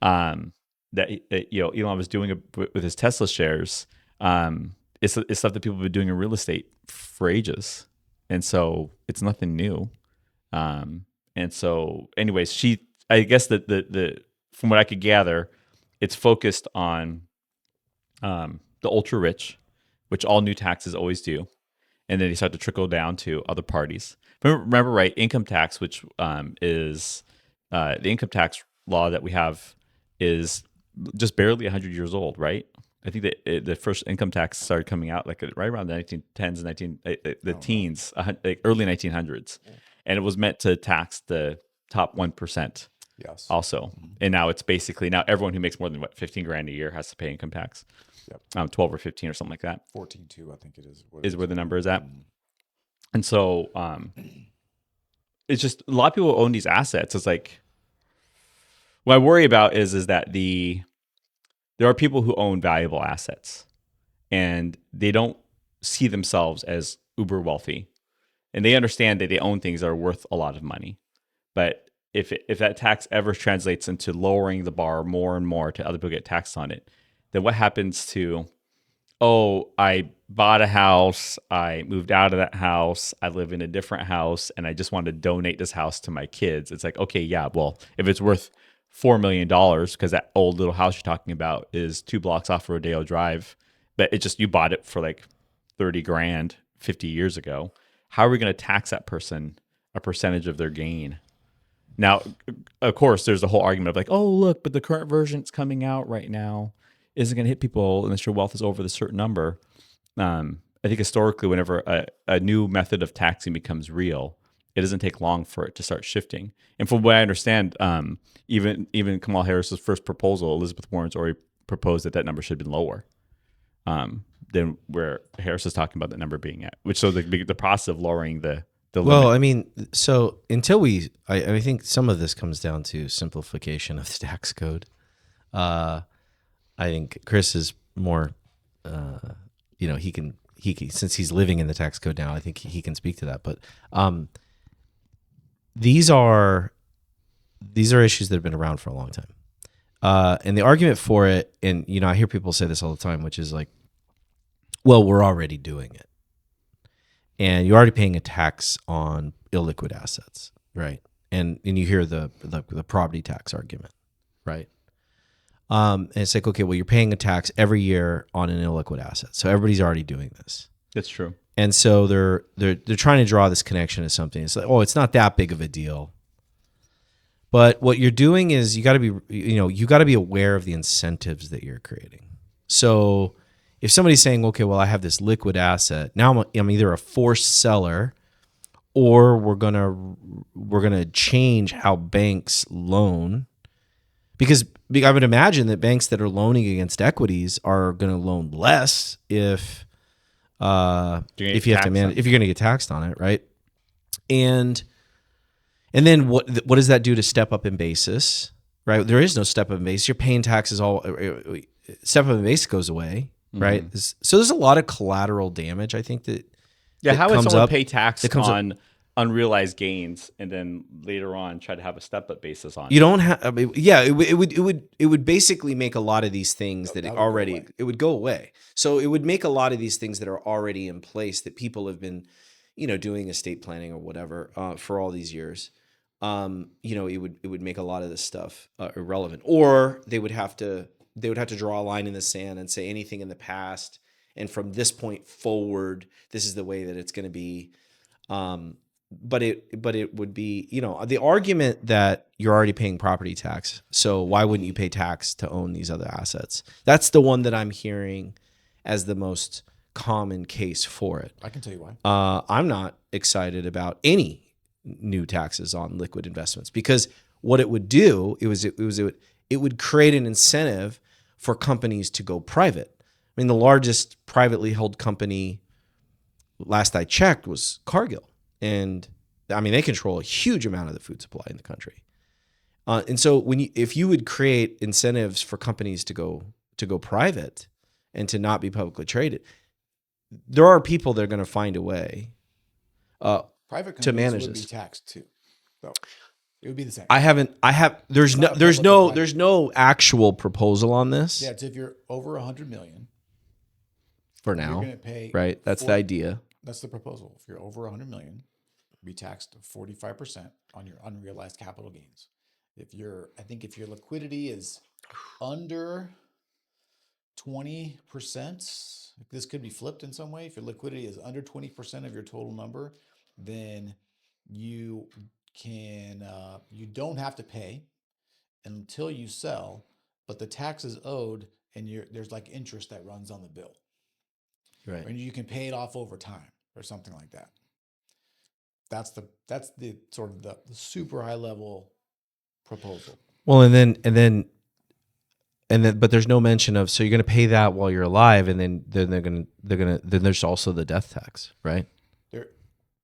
that Elon was doing with his Tesla shares, is stuff that people have been doing in real estate for ages, and so it's nothing new. And so, anyways, I guess that the from what I could gather, it's focused on the ultra rich, which all new taxes always do, and then they start to trickle down to other parties. Remember, right? Income tax, which is the income tax law that we have, is just barely 100 years old, right? I think that the first income tax started coming out like right around the 1910s, teens, like early 1900s, and it was meant to tax the top 1%. Yes. Also, and now it's basically now everyone who makes more than 15 grand a year has to pay income tax. Yep. 12 or 15 or something like that. 14.2, I think it is. Is where the number is at. And so, it's just a lot of people own these assets. It's like, what I worry about is that there are people who own valuable assets, and they don't see themselves as uber wealthy, and they understand that they own things that are worth a lot of money, but if that tax ever translates into lowering the bar more and more to other people get taxed on it, then what happens to, oh, I bought a house, I moved out of that house, I live in a different house, and I just want to donate this house to my kids. It's like, okay, yeah, well, if it's worth $4 million, because that old little house you're talking about is 2 blocks off Rodeo Drive, but it just, you bought it for like 30 grand 50 years ago. How are we going to tax that person a percentage of their gain? Now, of course, there's the whole argument of like, oh, look, but the current version that's coming out right now isn't going to hit people unless your wealth is over the certain number. I think historically, whenever a new method of taxing becomes real, it doesn't take long for it to start shifting. And from what I understand, even Kamala Harris's first proposal, Elizabeth Warren's already proposed that number should have been lower than where Harris is talking about that number being at. Which so the process of lowering the Well, limit. I mean, so until I think some of this comes down to simplification of the tax code. I think Chris is more, he can since he's living in the tax code now. I think he can speak to that. But these are issues that have been around for a long time, and the argument for it, and I hear people say this all the time, which is like, well, we're already doing it. And you're already paying a tax on illiquid assets, right? And you hear the property tax argument, right? And it's like, okay, well, you're paying a tax every year on an illiquid asset, so everybody's already doing this. That's true. And so they're trying to draw this connection to something. It's like, oh, it's not that big of a deal. But what you're doing is you got to be aware of the incentives that you're creating. So if somebody's saying, okay, well, I have this liquid asset, now I'm either a forced seller, or we're gonna change how banks loan, because I would imagine that banks that are loaning against equities are going to loan less if you have to manage, if you're going to get taxed on it, right? And then what does that do to step up in basis, right? There is no step up in basis. You're paying taxes step up in basis goes away. Right. So there's a lot of collateral damage, I think, how would someone pay tax on up, unrealized gains and then later on try to have a step up basis on it? You don't have. I mean, yeah, it would basically make a lot of these things that already it would go away. So it would make a lot of these things that are already in place that people have been, doing estate planning or whatever for all these years. It would make a lot of this stuff irrelevant, or they would have to draw a line in the sand and say anything in the past, and from this point forward, this is the way that it's going to be. But it would be, the argument that you're already paying property tax, so why wouldn't you pay tax to own these other assets? That's the one that I'm hearing as the most common case for it. I can tell you why. I'm not excited about any new taxes on liquid investments, because what it would do, it would create an incentive for companies to go private. I mean, the largest privately held company, last I checked, was Cargill. And I mean, they control a huge amount of the food supply in the country. And so if you would create incentives for companies to go private and to not be publicly traded, there are people that are going to find a way private to manage would this. Be taxed too. So it would be the same. There's no actual proposal on this. Yeah, it's if you're over 100 million. For now, you're going to pay, right? That's the idea. That's the proposal. If you're over 100 million, be taxed 45% on your unrealized capital gains. If your liquidity is under 20%, this could be flipped in some way. If your liquidity is under 20% of your total number, then you don't have to pay until you sell, but the tax is owed, and there's like interest that runs on the bill. Right. And you can pay it off over time or something like that. That's the sort of the super high level proposal. Well, and then, but there's no mention of, so you're going to pay that while you're alive, and then then there's also the death tax, right?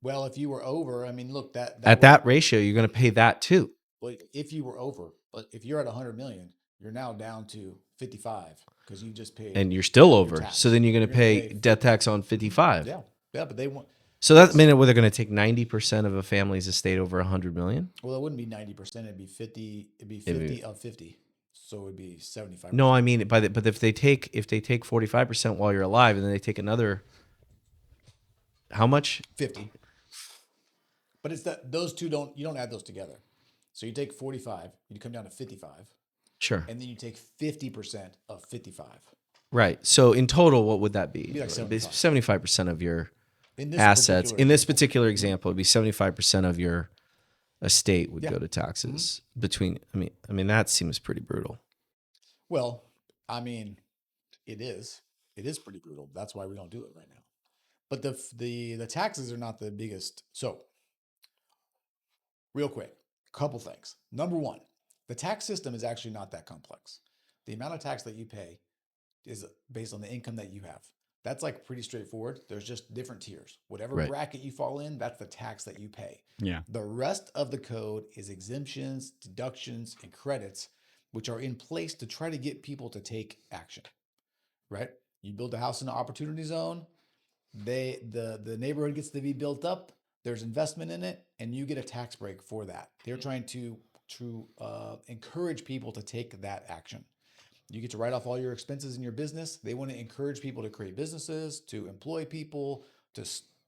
Well, if you were over, I mean, look, At that ratio, you're going to pay that too. Well, if you were over, but if you're at 100 million, you're now down to 55 because you just paid. And you're still over. tax. So then you're going to You're gonna pay death tax on 55. Yeah, but they want. So that means they're going to take 90% of a family's estate over 100 million? Well, it wouldn't be 90%. It'd be 50. It'd be 50 of 50. So it'd be 75. No, I mean, but if they take 45% while you're alive, and then they take another, how much? 50. But it's that those two you don't add those together. So you take 45, you come down to 55, Sure. and then you take 50% of 55. Right. So in total, what would that be? It'd be like 75% of your In this assets. particular In this particular example, it'd be 75% of your estate would Yeah. go to taxes. Between, I mean, that seems pretty brutal. Well, I mean, it is pretty brutal. That's why we don't do it right now. But the taxes are not the biggest. So, real quick, couple things. Number one, the tax system is actually not that complex. The amount of tax that you pay is based on the income that you have. That's like pretty straightforward. There's just different tiers. Whatever Right. bracket you fall in, that's the tax that you pay. Yeah. The rest of the code is exemptions, deductions, and credits, which are in place to try to get people to take action. Right? You build a house in an opportunity zone, the neighborhood gets to be built up, there's investment in it, and you get a tax break for that. They're trying to encourage people to take that action. You get to write off all your expenses in your business. They want to encourage people to create businesses, to employ people,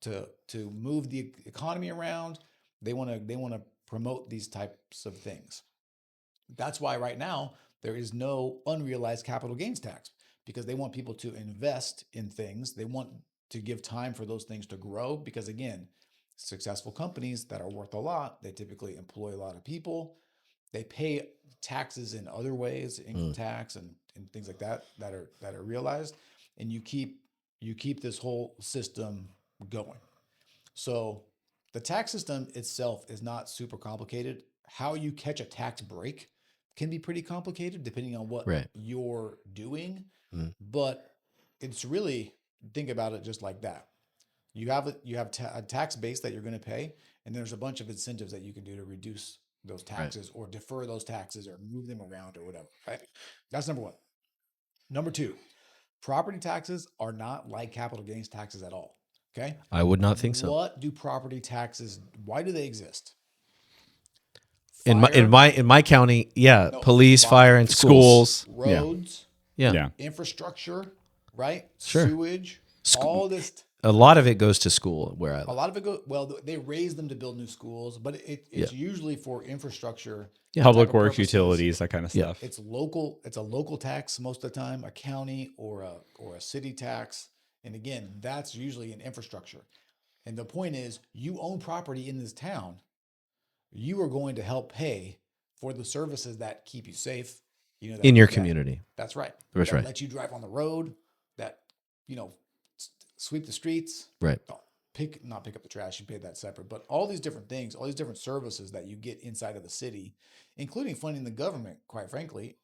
to move the economy around. They want to promote these types of things. That's why right now there is no unrealized capital gains tax, because they want people to invest in things. They want to give time for those things to grow, because again, successful companies that are worth a lot, they typically employ a lot of people. They pay taxes in other ways, income tax and things like that are realized, and you keep this whole system going. So the tax system itself is not super complicated. How you catch a tax break can be pretty complicated depending on what Right. you're doing, but it's really, think about it just like that. You have a tax base that you're going to pay, and there's a bunch of incentives that you can do to reduce those taxes or defer those taxes or move them around or whatever, right? That's number one. Number two, property taxes are not like capital gains taxes at all. Okay. I would not think so. What do property taxes, why do they exist? In Fire, my county, yeah, No, police, fire, and schools. roads, Yeah. infrastructure, right? Sure. Sewage, all this. A lot of it goes to school where I A live. lot of it they raise them to build new schools, but it's usually for infrastructure. Public type of works, purposes. utilities, that kind of Yeah. stuff. It's local. It's a local tax most of the time, a county or a city tax. And again, that's usually an infrastructure. And the point is, you own property in this town. You are going to help pay for the services that keep you safe. In your community. That's right. That's That right. let you drive on the road. That sweep the streets. Right. Not pick up the trash. You pay that separate. But all these different things, all these different services that you get inside of the city, including funding the government. Quite frankly,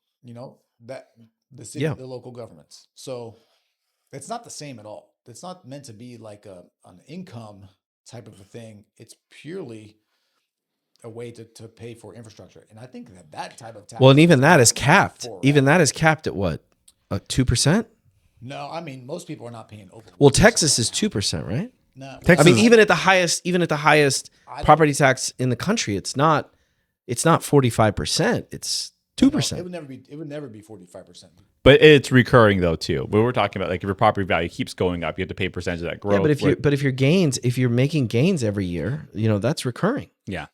that the city, the local governments. So it's not the same at all. It's not meant to be like an income type of a thing. It's purely a way to pay for infrastructure. And I think that type of tax. Well, and even that is capped. forever. Even that is capped at what? 2%? No, I mean, most people are not paying over. Well, Texas is 2%, right? No, Texas I mean, is- even at the highest don't- property tax in the country, it's not 45%. It's 2%. It would never be 45%. But it's recurring though too. But we're talking about like if your property value keeps going up, you have to pay a percentage of that growth. Yeah, but if you're making gains every year, that's recurring. yeah.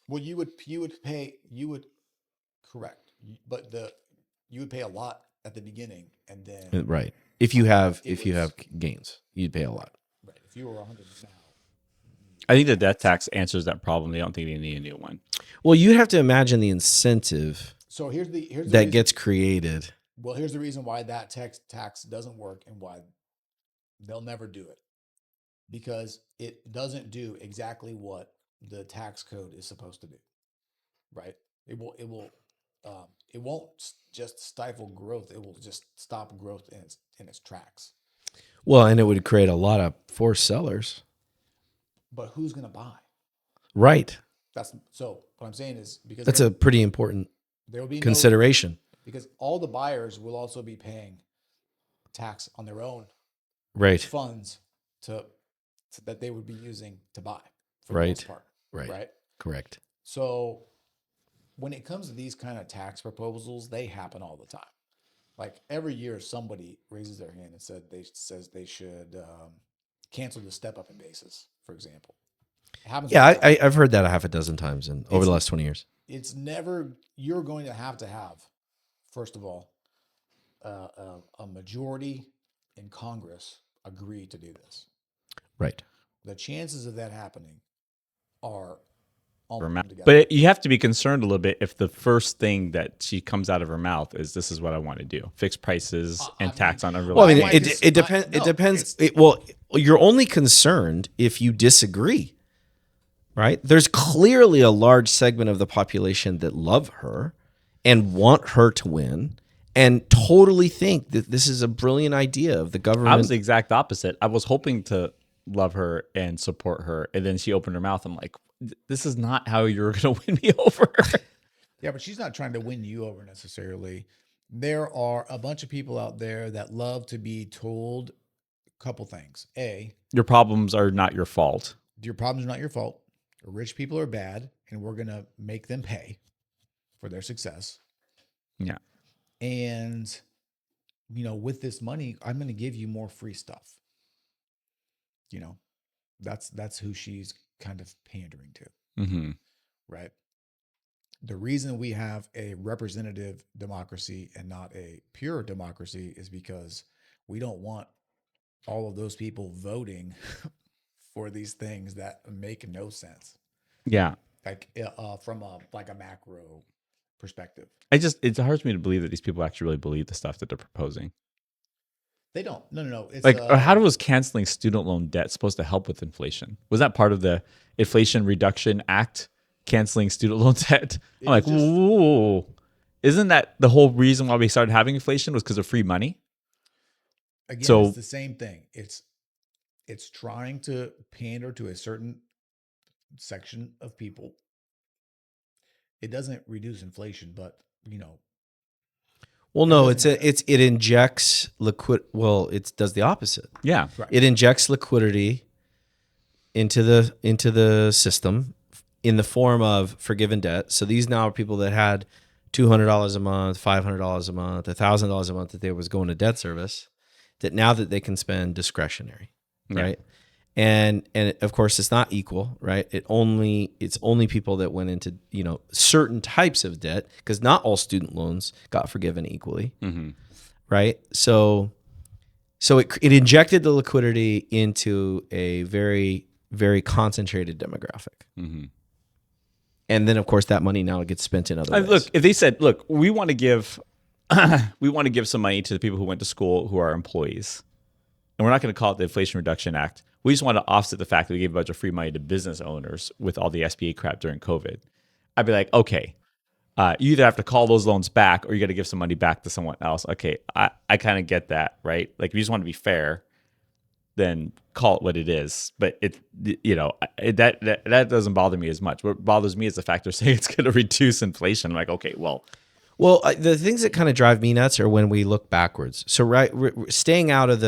Well, you would correct, but you would pay a lot at the beginning, and then Right. If you have was- gains, you'd pay a lot. right, if you were 100 now, I think the death tax answers that problem. They don't think they need a new one. Well, you have to imagine the incentive so here's the that reason, gets created. well, here's the reason why that tax doesn't work and why they'll never do it, because it doesn't do exactly what the tax code is supposed to do, right? It won't just stifle growth. It will just stop growth in its tracks. Well, and it would create a lot of forced sellers. But who's going to buy? Right. So what I'm saying is because That's a pretty important there will be consideration. Because all the buyers will also be paying tax on their own Right. funds that they would be using to buy for Right. the most part. Right. Correct. So when it comes to these kind of tax proposals, they happen all the time. Like every year, somebody raises their hand and says they should cancel the step up in basis, for example. It happens. Yeah, I've heard that a half a dozen times over the last 20 years. It's never. You're going to have, first of all, a majority in Congress agree to do this. Right. The chances of that happening are but you have to be concerned a little bit if the first thing that she comes out of her mouth is, "This is what I want to do: fix prices and tax on everyone." Well, I mean, it depends. It depends. You're only concerned if you disagree, right? There's clearly a large segment of the population that love her and want her to win, and totally think that this is a brilliant idea of the government. I was the exact opposite. I was hoping to love her and support her, and then she opened her mouth. I'm like, this is not how you're going to win me over. Yeah, but she's not trying to win you over necessarily. There are a bunch of people out there that love to be told a couple things. Your problems are not your fault. Your problems are not your fault. Rich people are bad, and we're going to make them pay for their success. Yeah. And, with this money, I'm going to give you more free stuff. That's who she's kind of pandering to. Mm-hmm. Right. The reason we have a representative democracy and not a pure democracy is because we don't want all of those people voting for these things that make no sense. Yeah. Like from a macro perspective. It hurts me to believe that these people actually really believe the stuff that they're proposing. They don't. No. It's how was canceling student loan debt supposed to help with inflation? Was that part of the Inflation Reduction Act, canceling student loan debt? I'm like, whoa. Isn't that the whole reason why we started having inflation was because of free money? Again, it's the same thing. It's trying to pander to a certain section of people. It doesn't reduce inflation, but Well, no, it injects liquid. Well, it does the opposite. Yeah, right. It injects liquidity into the system in the form of forgiven debt. So these now are people that had $200 a month, $500 a month, $1,000 a month that they was going to debt service. That now that they can spend discretionary, right? And of course it's not equal, right? It's only people that went into certain types of debt, because not all student loans got forgiven equally, right? So it injected the liquidity into a very, very concentrated demographic, and then of course that money now gets spent in other ways. Look, if they said, "Look, we want to give some money to the people who went to school who are employees, and we're not going to call it the Inflation Reduction Act. We just want to offset the fact that we gave a bunch of free money to business owners with all the SBA crap during COVID." I'd be like, okay, you either have to call those loans back or you got to give some money back to someone else. Okay, I kind of get that, right? Like, if you just want to be fair, then call it what it is. But that doesn't bother me as much. What bothers me is the fact they're saying it's going to reduce inflation. I'm like, okay, well, the things that kind of drive me nuts are when we look backwards. So staying out of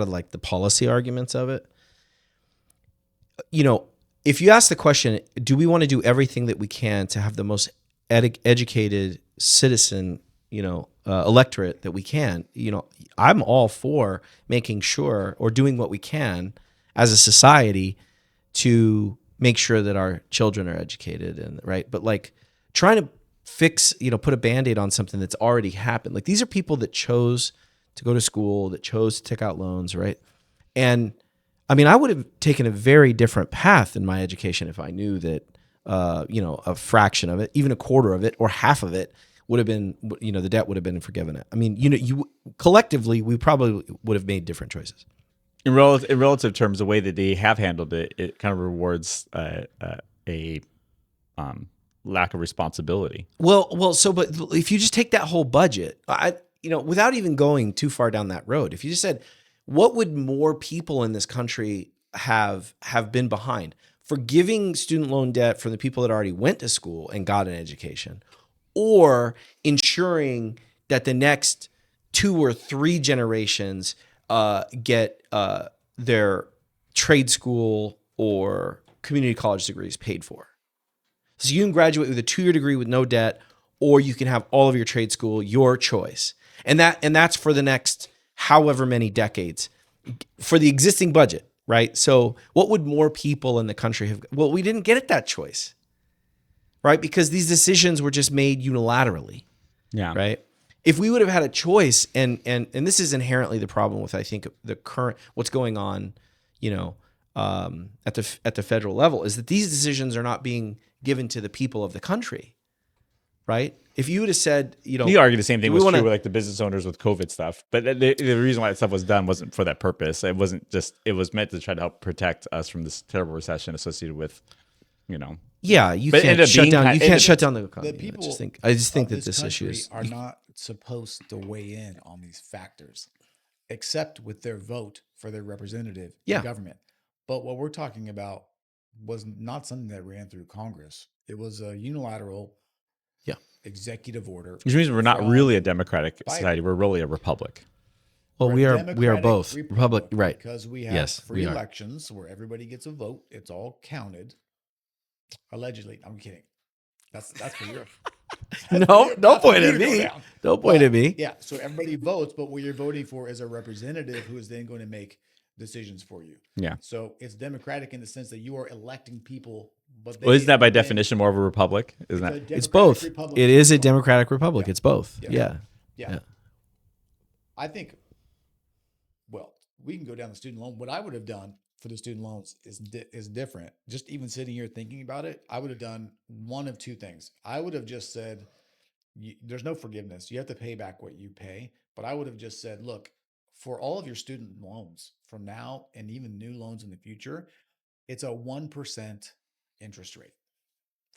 like the policy arguments of it. If you ask the question, do we want to do everything that we can to have the most educated citizen, electorate that we can? I'm all for making sure or doing what we can as a society to make sure that our children are educated, and right. But like trying to fix, put a Band-Aid on something that's already happened. Like, these are people that chose to go to school, that chose to take out loans, right? And I mean, I would have taken a very different path in my education if I knew that, a fraction of it, even a quarter of it or half of it would have been, the debt would have been forgiven. I mean, you collectively, we probably would have made different choices. In relative terms, the way that they have handled it, it kind of rewards a lack of responsibility. Well, so but if you just take that whole budget, without even going too far down that road, if you just said, what would more people in this country have been behind? Forgiving student loan debt for the people that already went to school and got an education, or ensuring that the next 2 or 3 generations get their trade school or community college degrees paid for. So you can graduate with a 2-year degree with no debt, or you can have all of your trade school, your choice. And that's for the next however many decades for the existing budget, right? So what would more people in the country have? Well, we didn't get it that choice, right? Because these decisions were just made unilaterally. Yeah. Right. If we would have had a choice, and this is inherently the problem with, I think, the current, what's going on, at the federal level, is that these decisions are not being given to the people of the country. Right. If you would have said, you argue the same thing was wanna- true with like the business owners with COVID stuff, but the reason why that stuff was done wasn't for that purpose. It wasn't just, it was meant to try to help protect us from this terrible recession associated with, Yeah, you But it can't ended up shut being down. kind- You can't it- shut down the economy. The people I just think of that this issue country is are not supposed to weigh in on these factors, except with their vote for their representative Yeah. in government. But what we're talking about was not something that ran through Congress. It was a unilateral, executive order. which means we're not from really a democratic Biden. society. We're really a republic. well, We're we a are democratic both republic, right? Because we have Yes, free we are. elections where everybody gets a vote. It's all counted. Allegedly, I'm kidding. That's for your. No, don't that's for point you at to go me. down. Don't point But, at me. Yeah, so everybody votes, but what you're voting for is a representative who is then going to make decisions for you. Yeah. So it's democratic in the sense that you are electing people, but Well, isn't that by then- definition more of a republic? Isn't it's a that? It's democratic both. republic. It is a democratic republic. It's both. Yeah. Yeah. Yeah. I think, well, we can go down the student loan. What I would have done for the student loans is different. Just even sitting here thinking about it, I would have done one of 2 things. I would have just said, there's no forgiveness. You have to pay back what you pay. But I would have just said, look, for all of your student loans from now and even new loans in the future, it's a 1% interest rate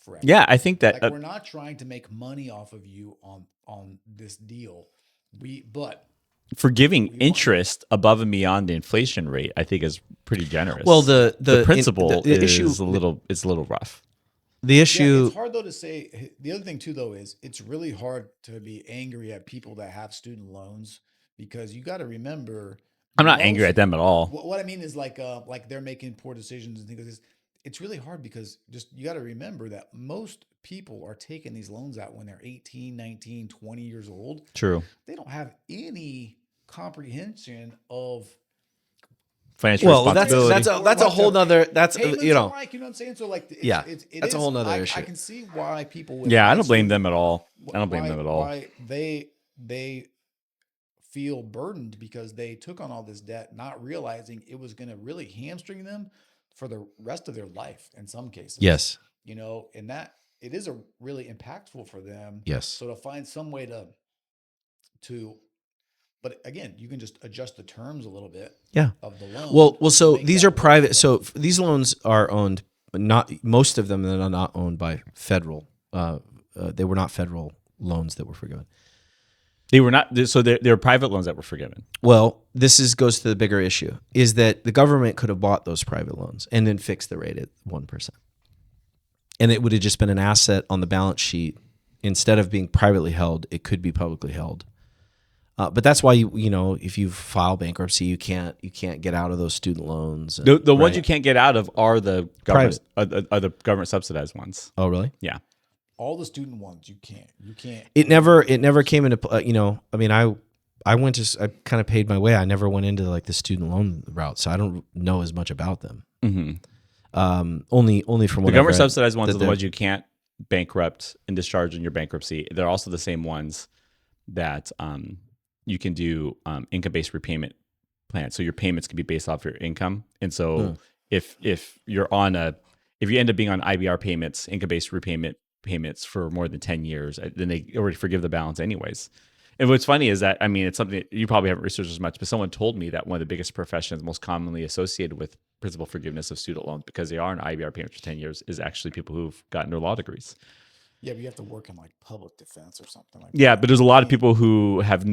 forever. Yeah, I think that Like we're not trying to make money off of you on this deal. But forgiving want- interest above and beyond the inflation rate, I think, is pretty generous. Well, the principle the is issue, a little rough. the yeah, issue. it's hard though to say. The other thing too, though, is it's really hard to be angry at people that have student loans because you got to remember. I'm not angry at them at all. What I mean is like they're making poor decisions and things like this. It's really hard because just you got to remember that most people are taking these loans out when they're 18, 19, 20 years old. True. They don't have any comprehension of Financial Well, responsibility. that's a whole nother. That's payments you know. alike, you know what I'm saying? So like, Yeah, it that's a is- whole nother I issue. can see why people would. Yeah, I have don't blame student- them at all. I don't blame why- them at all. Why they feel burdened because they took on all this debt, not realizing it was going to really hamstring them for the rest of their life in some cases. Yes. And that it is a really impactful for them. Yes. So to find some way to, but again, you can just adjust the terms a little bit. Yeah. Of the loan. Well, so make these that are work. private. So these loans are owned, but not most of them that are not owned by federal. They were not federal loans that were forgiven. They were not. So they're private loans that were forgiven. Well, goes to the bigger issue: is that the government could have bought those private loans and then fixed the rate at 1%, and it would have just been an asset on the balance sheet instead of being privately held. It could be publicly held. But that's why if you file bankruptcy, you can't get out of those student loans. The ones right. you can't get out of are the government are the government subsidized ones. Oh, really? Yeah. All the student ones, you can't. It never came into I mean, I went to I kind of paid my way. I never went into like the student loan route, so I don't know as much about them. Mm-hmm. Only from what The government I've read, subsidized ones that are the they're- ones you can't bankrupt and discharge in your bankruptcy. They're also the same ones that you can do income-based repayment plans. So your payments can be based off your income. And so if you end up being on IBR payments, income-based repayment payments for more than 10 years, then they already forgive the balance anyways. And what's funny is that, I mean, it's something that you probably haven't researched as much, but someone told me that one of the biggest professions most commonly associated with principal forgiveness of student loans, because they are in IBR payments for 10 years, is actually people who've gotten their law degrees. Yeah, but you have to work in like public defense or something like Yeah, that. but there's a lot of people who have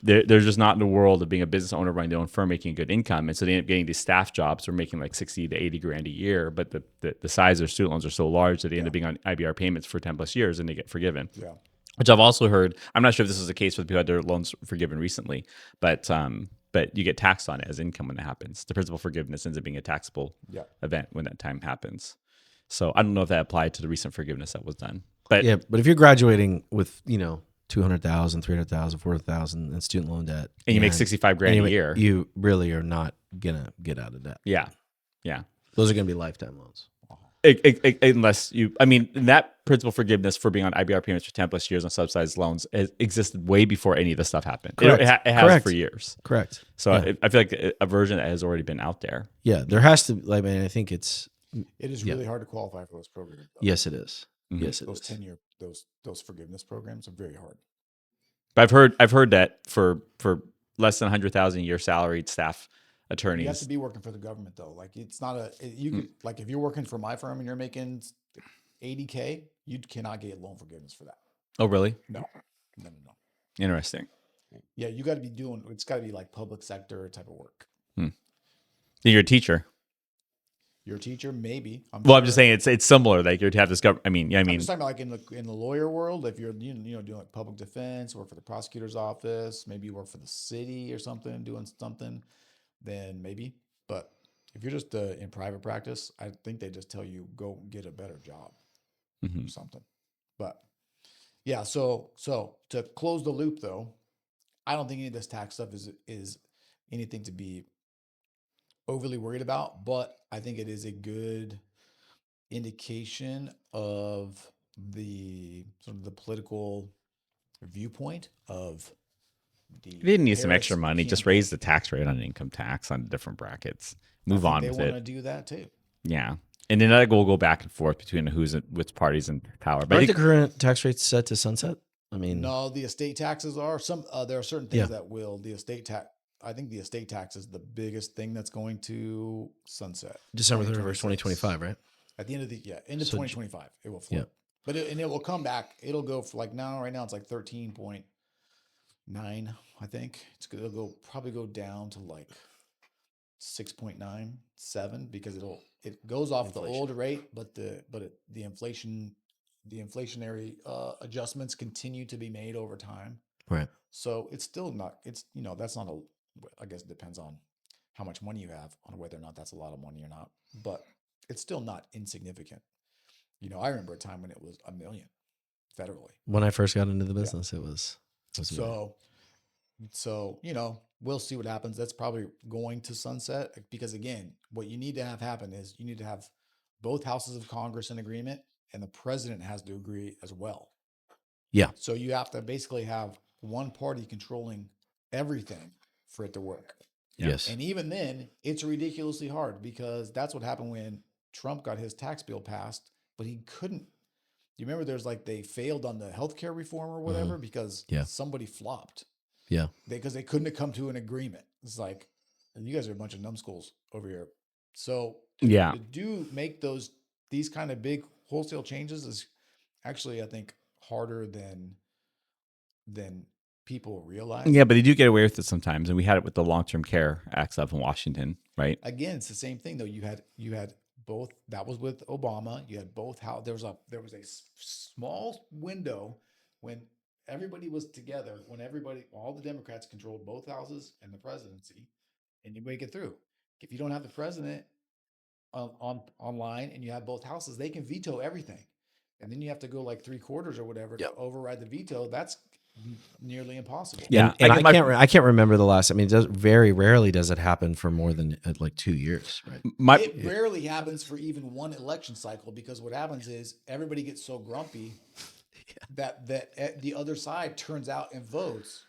they're just not in the world of being a business owner, running their own firm, making a good income. And so they end up getting these staff jobs or making like 60 to 80 grand a year. But the size of their student loans are so large that they end up being on IBR payments for 10 plus years and they get forgiven. Yeah. Which I've also heard, I'm not sure if this is the case with people who had their loans forgiven recently, but you get taxed on it as income when that happens. The principal forgiveness ends up being a taxable event when that time happens. So I don't know if that applied to the recent forgiveness that was done. But but if you're graduating with, $200,000, $300,000, $400,000 in student loan debt, and you make 65 grand a year, you really are not gonna get out of debt. Yeah. Those are gonna be lifetime loans. Unless that principal forgiveness for being on IBR payments for 10 plus years on subsidized loans existed way before any of this stuff happened. Correct. It has Correct. for years. Correct. So I feel like a version that has already been out there. Yeah, there has to. I think It is really hard to qualify for those programs. Though. Yes, it is. Mm-hmm. Yes, it Those is. 10-year those forgiveness programs are very hard. But I've heard that for less than 100,000 a year salaried staff attorneys. You have to be working for the government though. Like it's not like if you're working for my firm and you're making $80K, you cannot get loan forgiveness for that. Oh, really? No. Interesting. Yeah, you got to be it's got to be like public sector type of work. You're a teacher. You're a teacher, maybe. I'm just saying it's similar. Like you'd have this government. I'm just talking about like in the lawyer world. If you're doing like public defense, work for the prosecutor's office, maybe you work for the city or something, doing something, then maybe. But if you're just in private practice, I think they just tell you go get a better job or something. But yeah, so to close the loop though, I don't think any of this tax stuff is anything to be overly worried about, but I think it is a good indication of the sort of the political viewpoint of the. If you need some extra Harris money, just campaign. raise the tax rate on income tax on different brackets. Move on with They want to it. do that too. Yeah. And then that will go back and forth between which parties in power. But Aren't the current tax rates set to sunset? I mean, No, the estate taxes are some. There are certain things that will. The estate tax. I think the estate tax is the biggest thing that's going to sunset. December 31st, 2025, right? At the end of end of 2025, it will flip. Yeah. But it will come back. It'll go for like right now it's like 13.9, I think. It'll probably go down to like 6.97 because it goes off the old rate, but the inflationary adjustments continue to be made over time. Right. So it's still not, that's not I guess it depends on how much money you have on whether or not that's a lot of money or not, but it's still not insignificant. I remember a time when it was $1 million federally. When I first got into the business, it was so, we'll see what happens. That's probably going to sunset because again, what you need to have happen is you need to have both houses of Congress in agreement and the president has to agree as well. Yeah. So you have to basically have one party controlling everything for it to work. Yes. And even then, it's ridiculously hard because that's what happened when Trump got his tax bill passed, but he couldn't. You remember there's like they failed on the healthcare reform or whatever because somebody flopped. Yeah. Because they couldn't have come to an agreement. It's like, and you guys are a bunch of numbskulls over here. So to do make these kind of big wholesale changes is actually, I think, harder than people realize. Yeah, but they do get away with it sometimes, and we had it with the Long-Term Care Act up in Washington, right? Again, it's the same thing though. You had both. That was with Obama. You had both. How there was a small window when everybody was together. When all the Democrats controlled both houses and the presidency, and you make it through. If you don't have the president online and you have both houses, they can veto everything, and then you have to go like 3/4 or whatever to override the veto. That's nearly impossible. Yeah, and I can't remember the last. I mean, very rarely does it happen for more than like 2 years, right? It rarely happens for even one election cycle because what happens is everybody gets so grumpy that the other side turns out and votes.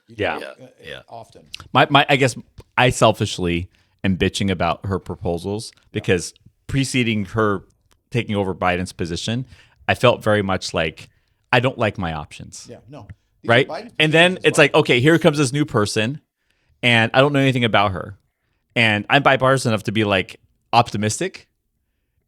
Often. I guess I selfishly am bitching about her proposals because preceding her taking over Biden's position, I felt very much like I don't like my options. Yeah, no. right? Biden And then predictions it's like, okay, here comes this new person, and I don't know anything about her, and I'm bipartisan enough to be like optimistic,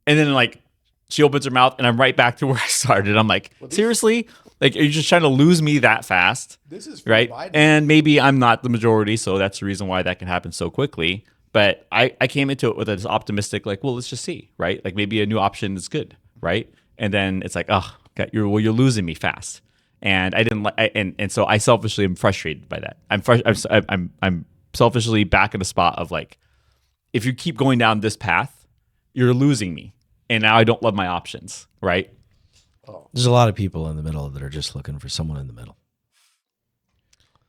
and then like she opens her mouth, and I'm right back to where I started. I'm like, seriously, like, are you just trying to lose me that fast? This is for Right? Biden. And maybe I'm not the majority, so that's the reason why that can happen so quickly. But I came into it with this optimistic, like, well, let's just see, right? Like maybe a new option is good, right? And then it's like, oh, God, you're losing me fast, and I didn't like, and so I selfishly am frustrated by that. I'm selfishly back in the spot of like, if you keep going down this path, you're losing me, and now I don't love my options, right? There's a lot of people in the middle that are just looking for someone in the middle.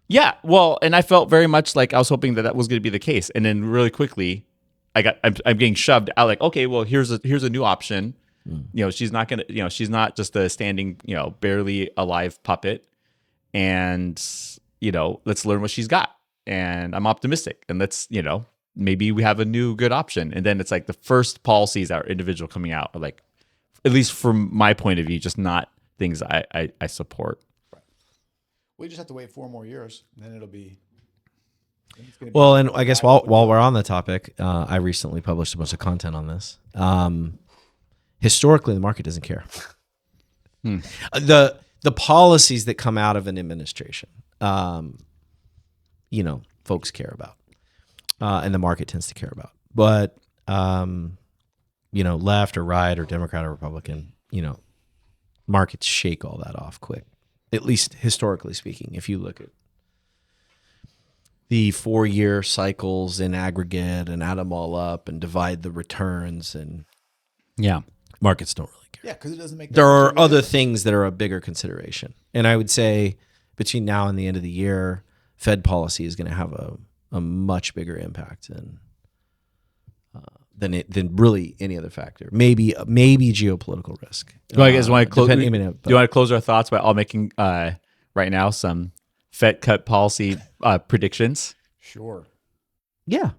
Yeah, well, and I felt very much like I was hoping that was going to be the case, and then really quickly, I'm getting shoved out. Like, okay, well, here's a new option. She's not gonna, she's not just a standing, barely alive puppet, and let's learn what she's got. And I'm optimistic, and let's, maybe we have a new good option. And then it's like the first policies that are individual coming out are like, at least from my point of view, just not things I support. We just have to wait 4 more years, and then it'll be. Well, and I guess while we're on the topic, I recently published a bunch of content on this. Historically, the market doesn't care. The policies that come out of an administration, folks care about, and the market tends to care about. But left or right or Democrat or Republican, markets shake all that off quick. At least historically speaking, if you look at the 4-year cycles in aggregate and add them all up and divide the returns, and markets don't really care. Yeah, because it doesn't make. There are other things that are a bigger consideration, and I would say between now and the end of the year, Fed policy is going to have a much bigger impact than really any other factor. Maybe geopolitical risk. Do you guys want to close? Do depending- you want to close our thoughts by all making right now some Fed cut policy predictions? Sure. Yeah,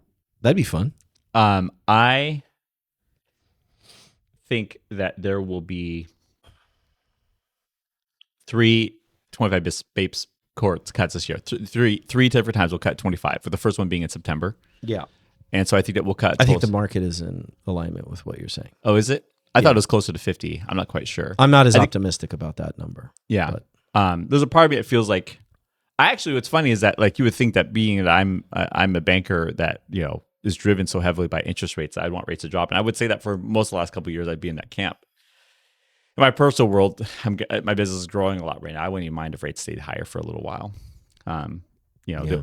that'd be fun. I think that there will be 3 25 basis courts cuts this year. Three different times we'll cut 25. For the first one being in September. Yeah, and so I think that we'll cut. I think the market is in alignment with what you're saying. Oh, is it? I thought it was closer to 50. I'm not quite sure. I'm not as optimistic about that number. Yeah. But. There's a part of me that feels like, what's funny is that like you would think that being that I'm a banker that, is driven so heavily by interest rates, I'd want rates to drop. And I would say that for most of the last couple of years, I'd be in that camp. In my personal world, my business is growing a lot right now. I wouldn't even mind if rates stayed higher for a little while. Shh, don't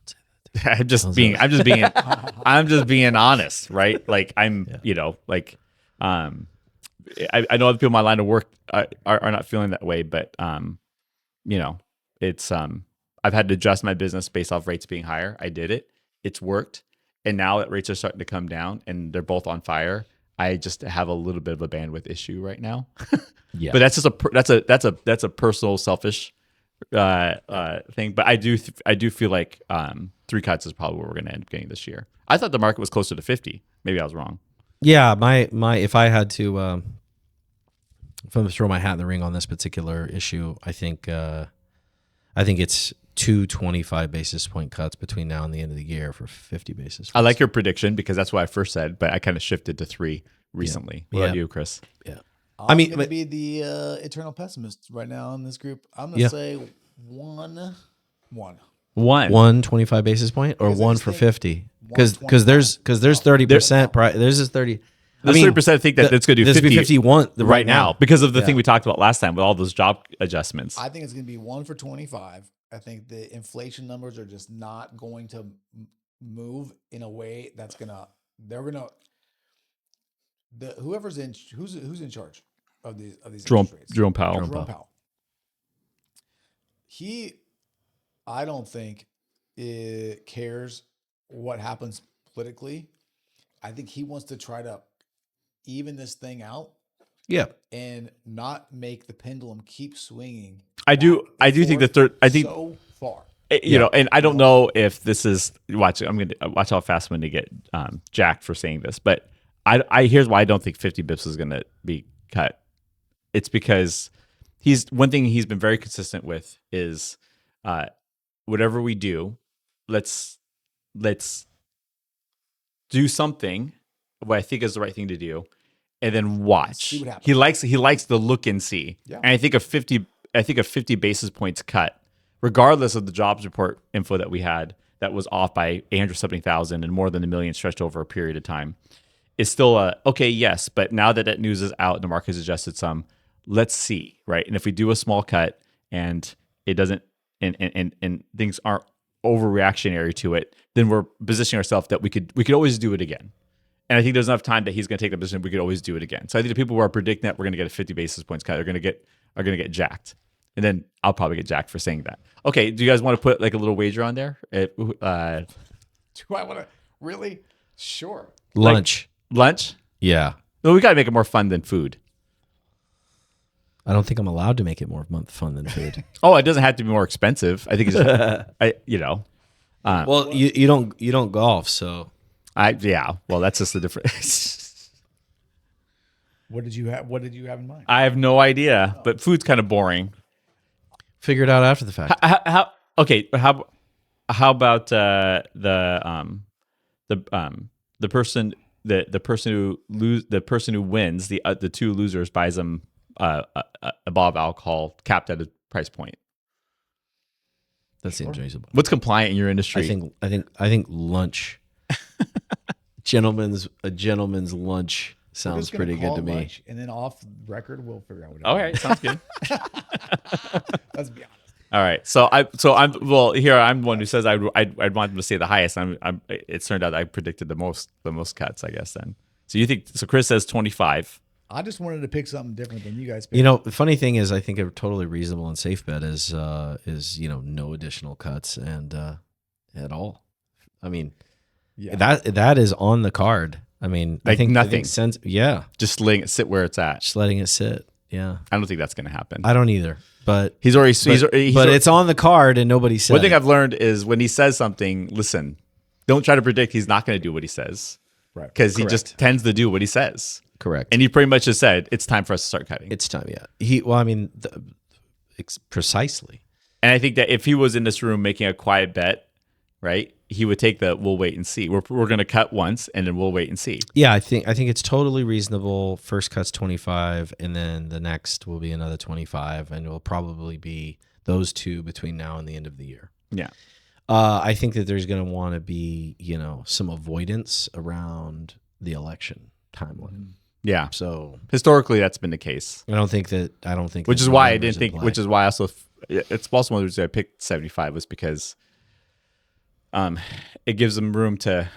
say that. I'm just being honest, right? Like I know other people in my line of work are not feeling that way, but it's I've had to adjust my business based off rates being higher. I did it. It's worked. And now that rates are starting to come down and they're both on fire, I just have a little bit of a bandwidth issue right now. Yeah. But that's just that's a personal selfish thing. But I do feel like 3 cuts is probably what we're going to end up getting this year. I thought the market was closer to 50. Maybe I was wrong. Yeah, my if I had to if I'm going to throw my hat in the ring on this particular issue, I think it's 2 25 basis point cuts between now and the end of the year for 50 basis points. I like your prediction because that's what I first said, but I kind of shifted to 3 recently. What about you, Chris? Yeah. I'm going to be the eternal pessimist right now in this group. I'm going to say 1. 1 25 basis point or Because I 1 just for think 50 because there's 30% there's a 30. There's 30% think that it's going to do 50 51 right now because of the thing we talked about last time with all those job adjustments. I think it's going to be 1 for 25. I think the inflation numbers are just not going to move in a way that's who's in charge of these Jerome interest rates? Powell. Jerome Powell. I don't think it cares what happens politically. I think he wants to try to even this thing out. Yeah. And not make the pendulum keep swinging. I do think so far. And I don't know if this is I'm going to watch how fast I'm going to get jacked for saying this, but here's why I don't think 50 bips is going to be cut. It's because one thing he's been very consistent with is whatever we do, let's do something what I think is the right thing to do, and then watch. See what happens. He likes the look and see. Yeah. And I think a 50 basis points cut, regardless of the jobs report info that we had that was off by 870,000 and more than $1 million stretched over a period of time, is still okay, yes, but now that news is out and the market has adjusted some, let's see, right? And if we do a small cut and it doesn't, and things aren't overreactionary to it, then we're positioning ourselves that we could always do it again. And I think there's enough time that he's going to take the position we could always do it again. So I think the people who are predicting that we're going to get a 50 basis points cut are going to get jacked. And then I'll probably get jacked for saying that. Okay, do you guys want to put like a little wager on there? Do I want to really? Sure. Lunch. Lunch? Yeah. Well, we got to make it more fun than food. I don't think I'm allowed to make it more fun than food. Oh, it doesn't have to be more expensive. I think it's, Well, you don't golf, so well, that's just the difference. What did you have in mind? I have no idea, but food's kind of boring. figure it out after the fact. How about the person who wins, the two losers buys them a bottle of alcohol capped at a price point. That seems reasonable. What's compliant in your industry? I think lunch. A gentleman's lunch sounds pretty good to me. Lunch, and then off record, we'll figure out what. All right, sounds good. Let's be honest. All right, I'm the one who says I'd want them to say the highest. It turned out I predicted the most cuts, I guess. Then, so you think so? Chris says 25. I just wanted to pick something different than you guys picked. You know, the funny thing is, I think a totally reasonable and safe bet is no additional cuts and at all. I mean, that is on the card. I mean, like I think nothing. Just letting it sit where it's at. Just letting it sit. Yeah, I don't think that's going to happen. I don't either. But but it's on the card and nobody said. One thing I've learned is when he says something, listen, don't try to predict he's not going to do what he says, right? Because he just tends to do what he says. Correct. And he pretty much just said it's time for us to start cutting. It's time. Yeah. Precisely. And I think that if he was in this room making a quiet bet, right, he would take we'll wait and see. We're going to cut once and then we'll wait and see. Yeah, I think it's totally reasonable. First cut's 25 and then the next will be another 25 and it will probably be those two between now and the end of the year. Yeah. I think that there's going to want to be, some avoidance around the election timeline. Yeah. So historically that's been the case. I don't think which is why I didn't think which is why also it's also one of the reasons I picked 75 was because it gives them room to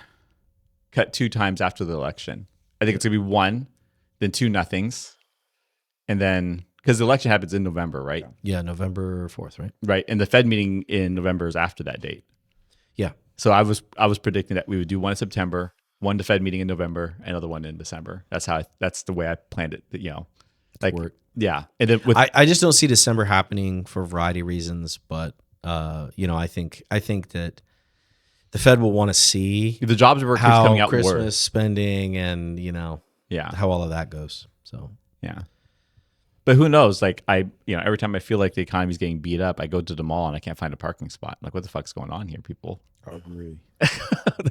cut 2 times after the election. I think it's going to be 1, then 2 nothings. And then, because the election happens in November, right? Yeah, November 4th, right? Right. And the Fed meeting in November is after that date. Yeah. So I was predicting that we would do one in September, one the Fed meeting in November, another one in December. That's the way I planned it, Work. Yeah. And then I just don't see December happening for a variety of reasons, but I think that the Fed will want to see the jobs report keeps how coming out Christmas worse. spending and how all of that goes. So yeah, but who knows? Like every time I feel like the economy's getting beat up, I go to the mall and I can't find a parking spot. I'm like, what the fuck's going on here, people? I agree.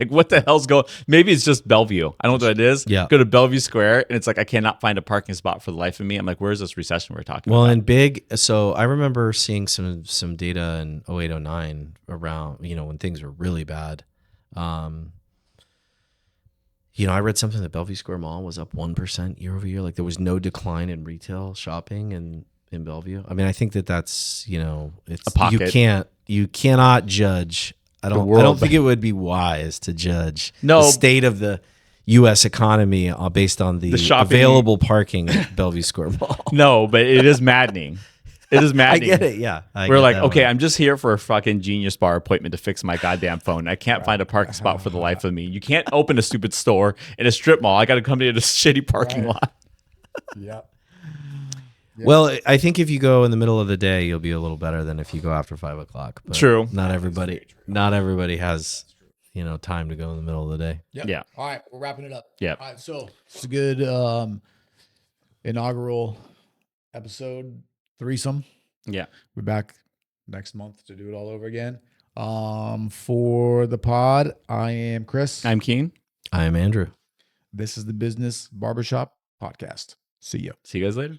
Like, what the hell's going? Maybe it's just Bellevue. I don't know what that is. Yeah. Go to Bellevue Square and it's like I cannot find a parking spot for the life of me. I'm like, where's this recession we're talking about? Well, and so I remember seeing some data in 08, 09 around, when things were really bad. I read something that Bellevue Square Mall was up 1% year over year. Like there was no decline in retail shopping in Bellevue. I mean, I think that's, it's a pocket. You cannot judge. I don't think it would be wise to judge the state of the U.S. economy based on the available parking at Bellevue Square Mall. No, but it is maddening. It is maddening. I get it. Yeah. We're like, okay, I'm just here for a fucking Genius Bar appointment to fix my goddamn phone. I can't find a parking spot for the life of me. You can't open a stupid store in a strip mall. I got to come to this shitty parking lot. Yep. Well, I think if you go in the middle of the day, you'll be a little better than if you go after 5 o'clock. But True. Not everybody has, time to go in the middle of the day. Yep. Yeah. All right, we're wrapping it up. Yeah. All right, so it's a good inaugural episode. threesome. Yeah. We're back next month to do it all over again. For the pod, I am Chris. I'm Keane. I am Andrew. This is the Business Barbershop Podcast. See you. See you guys later.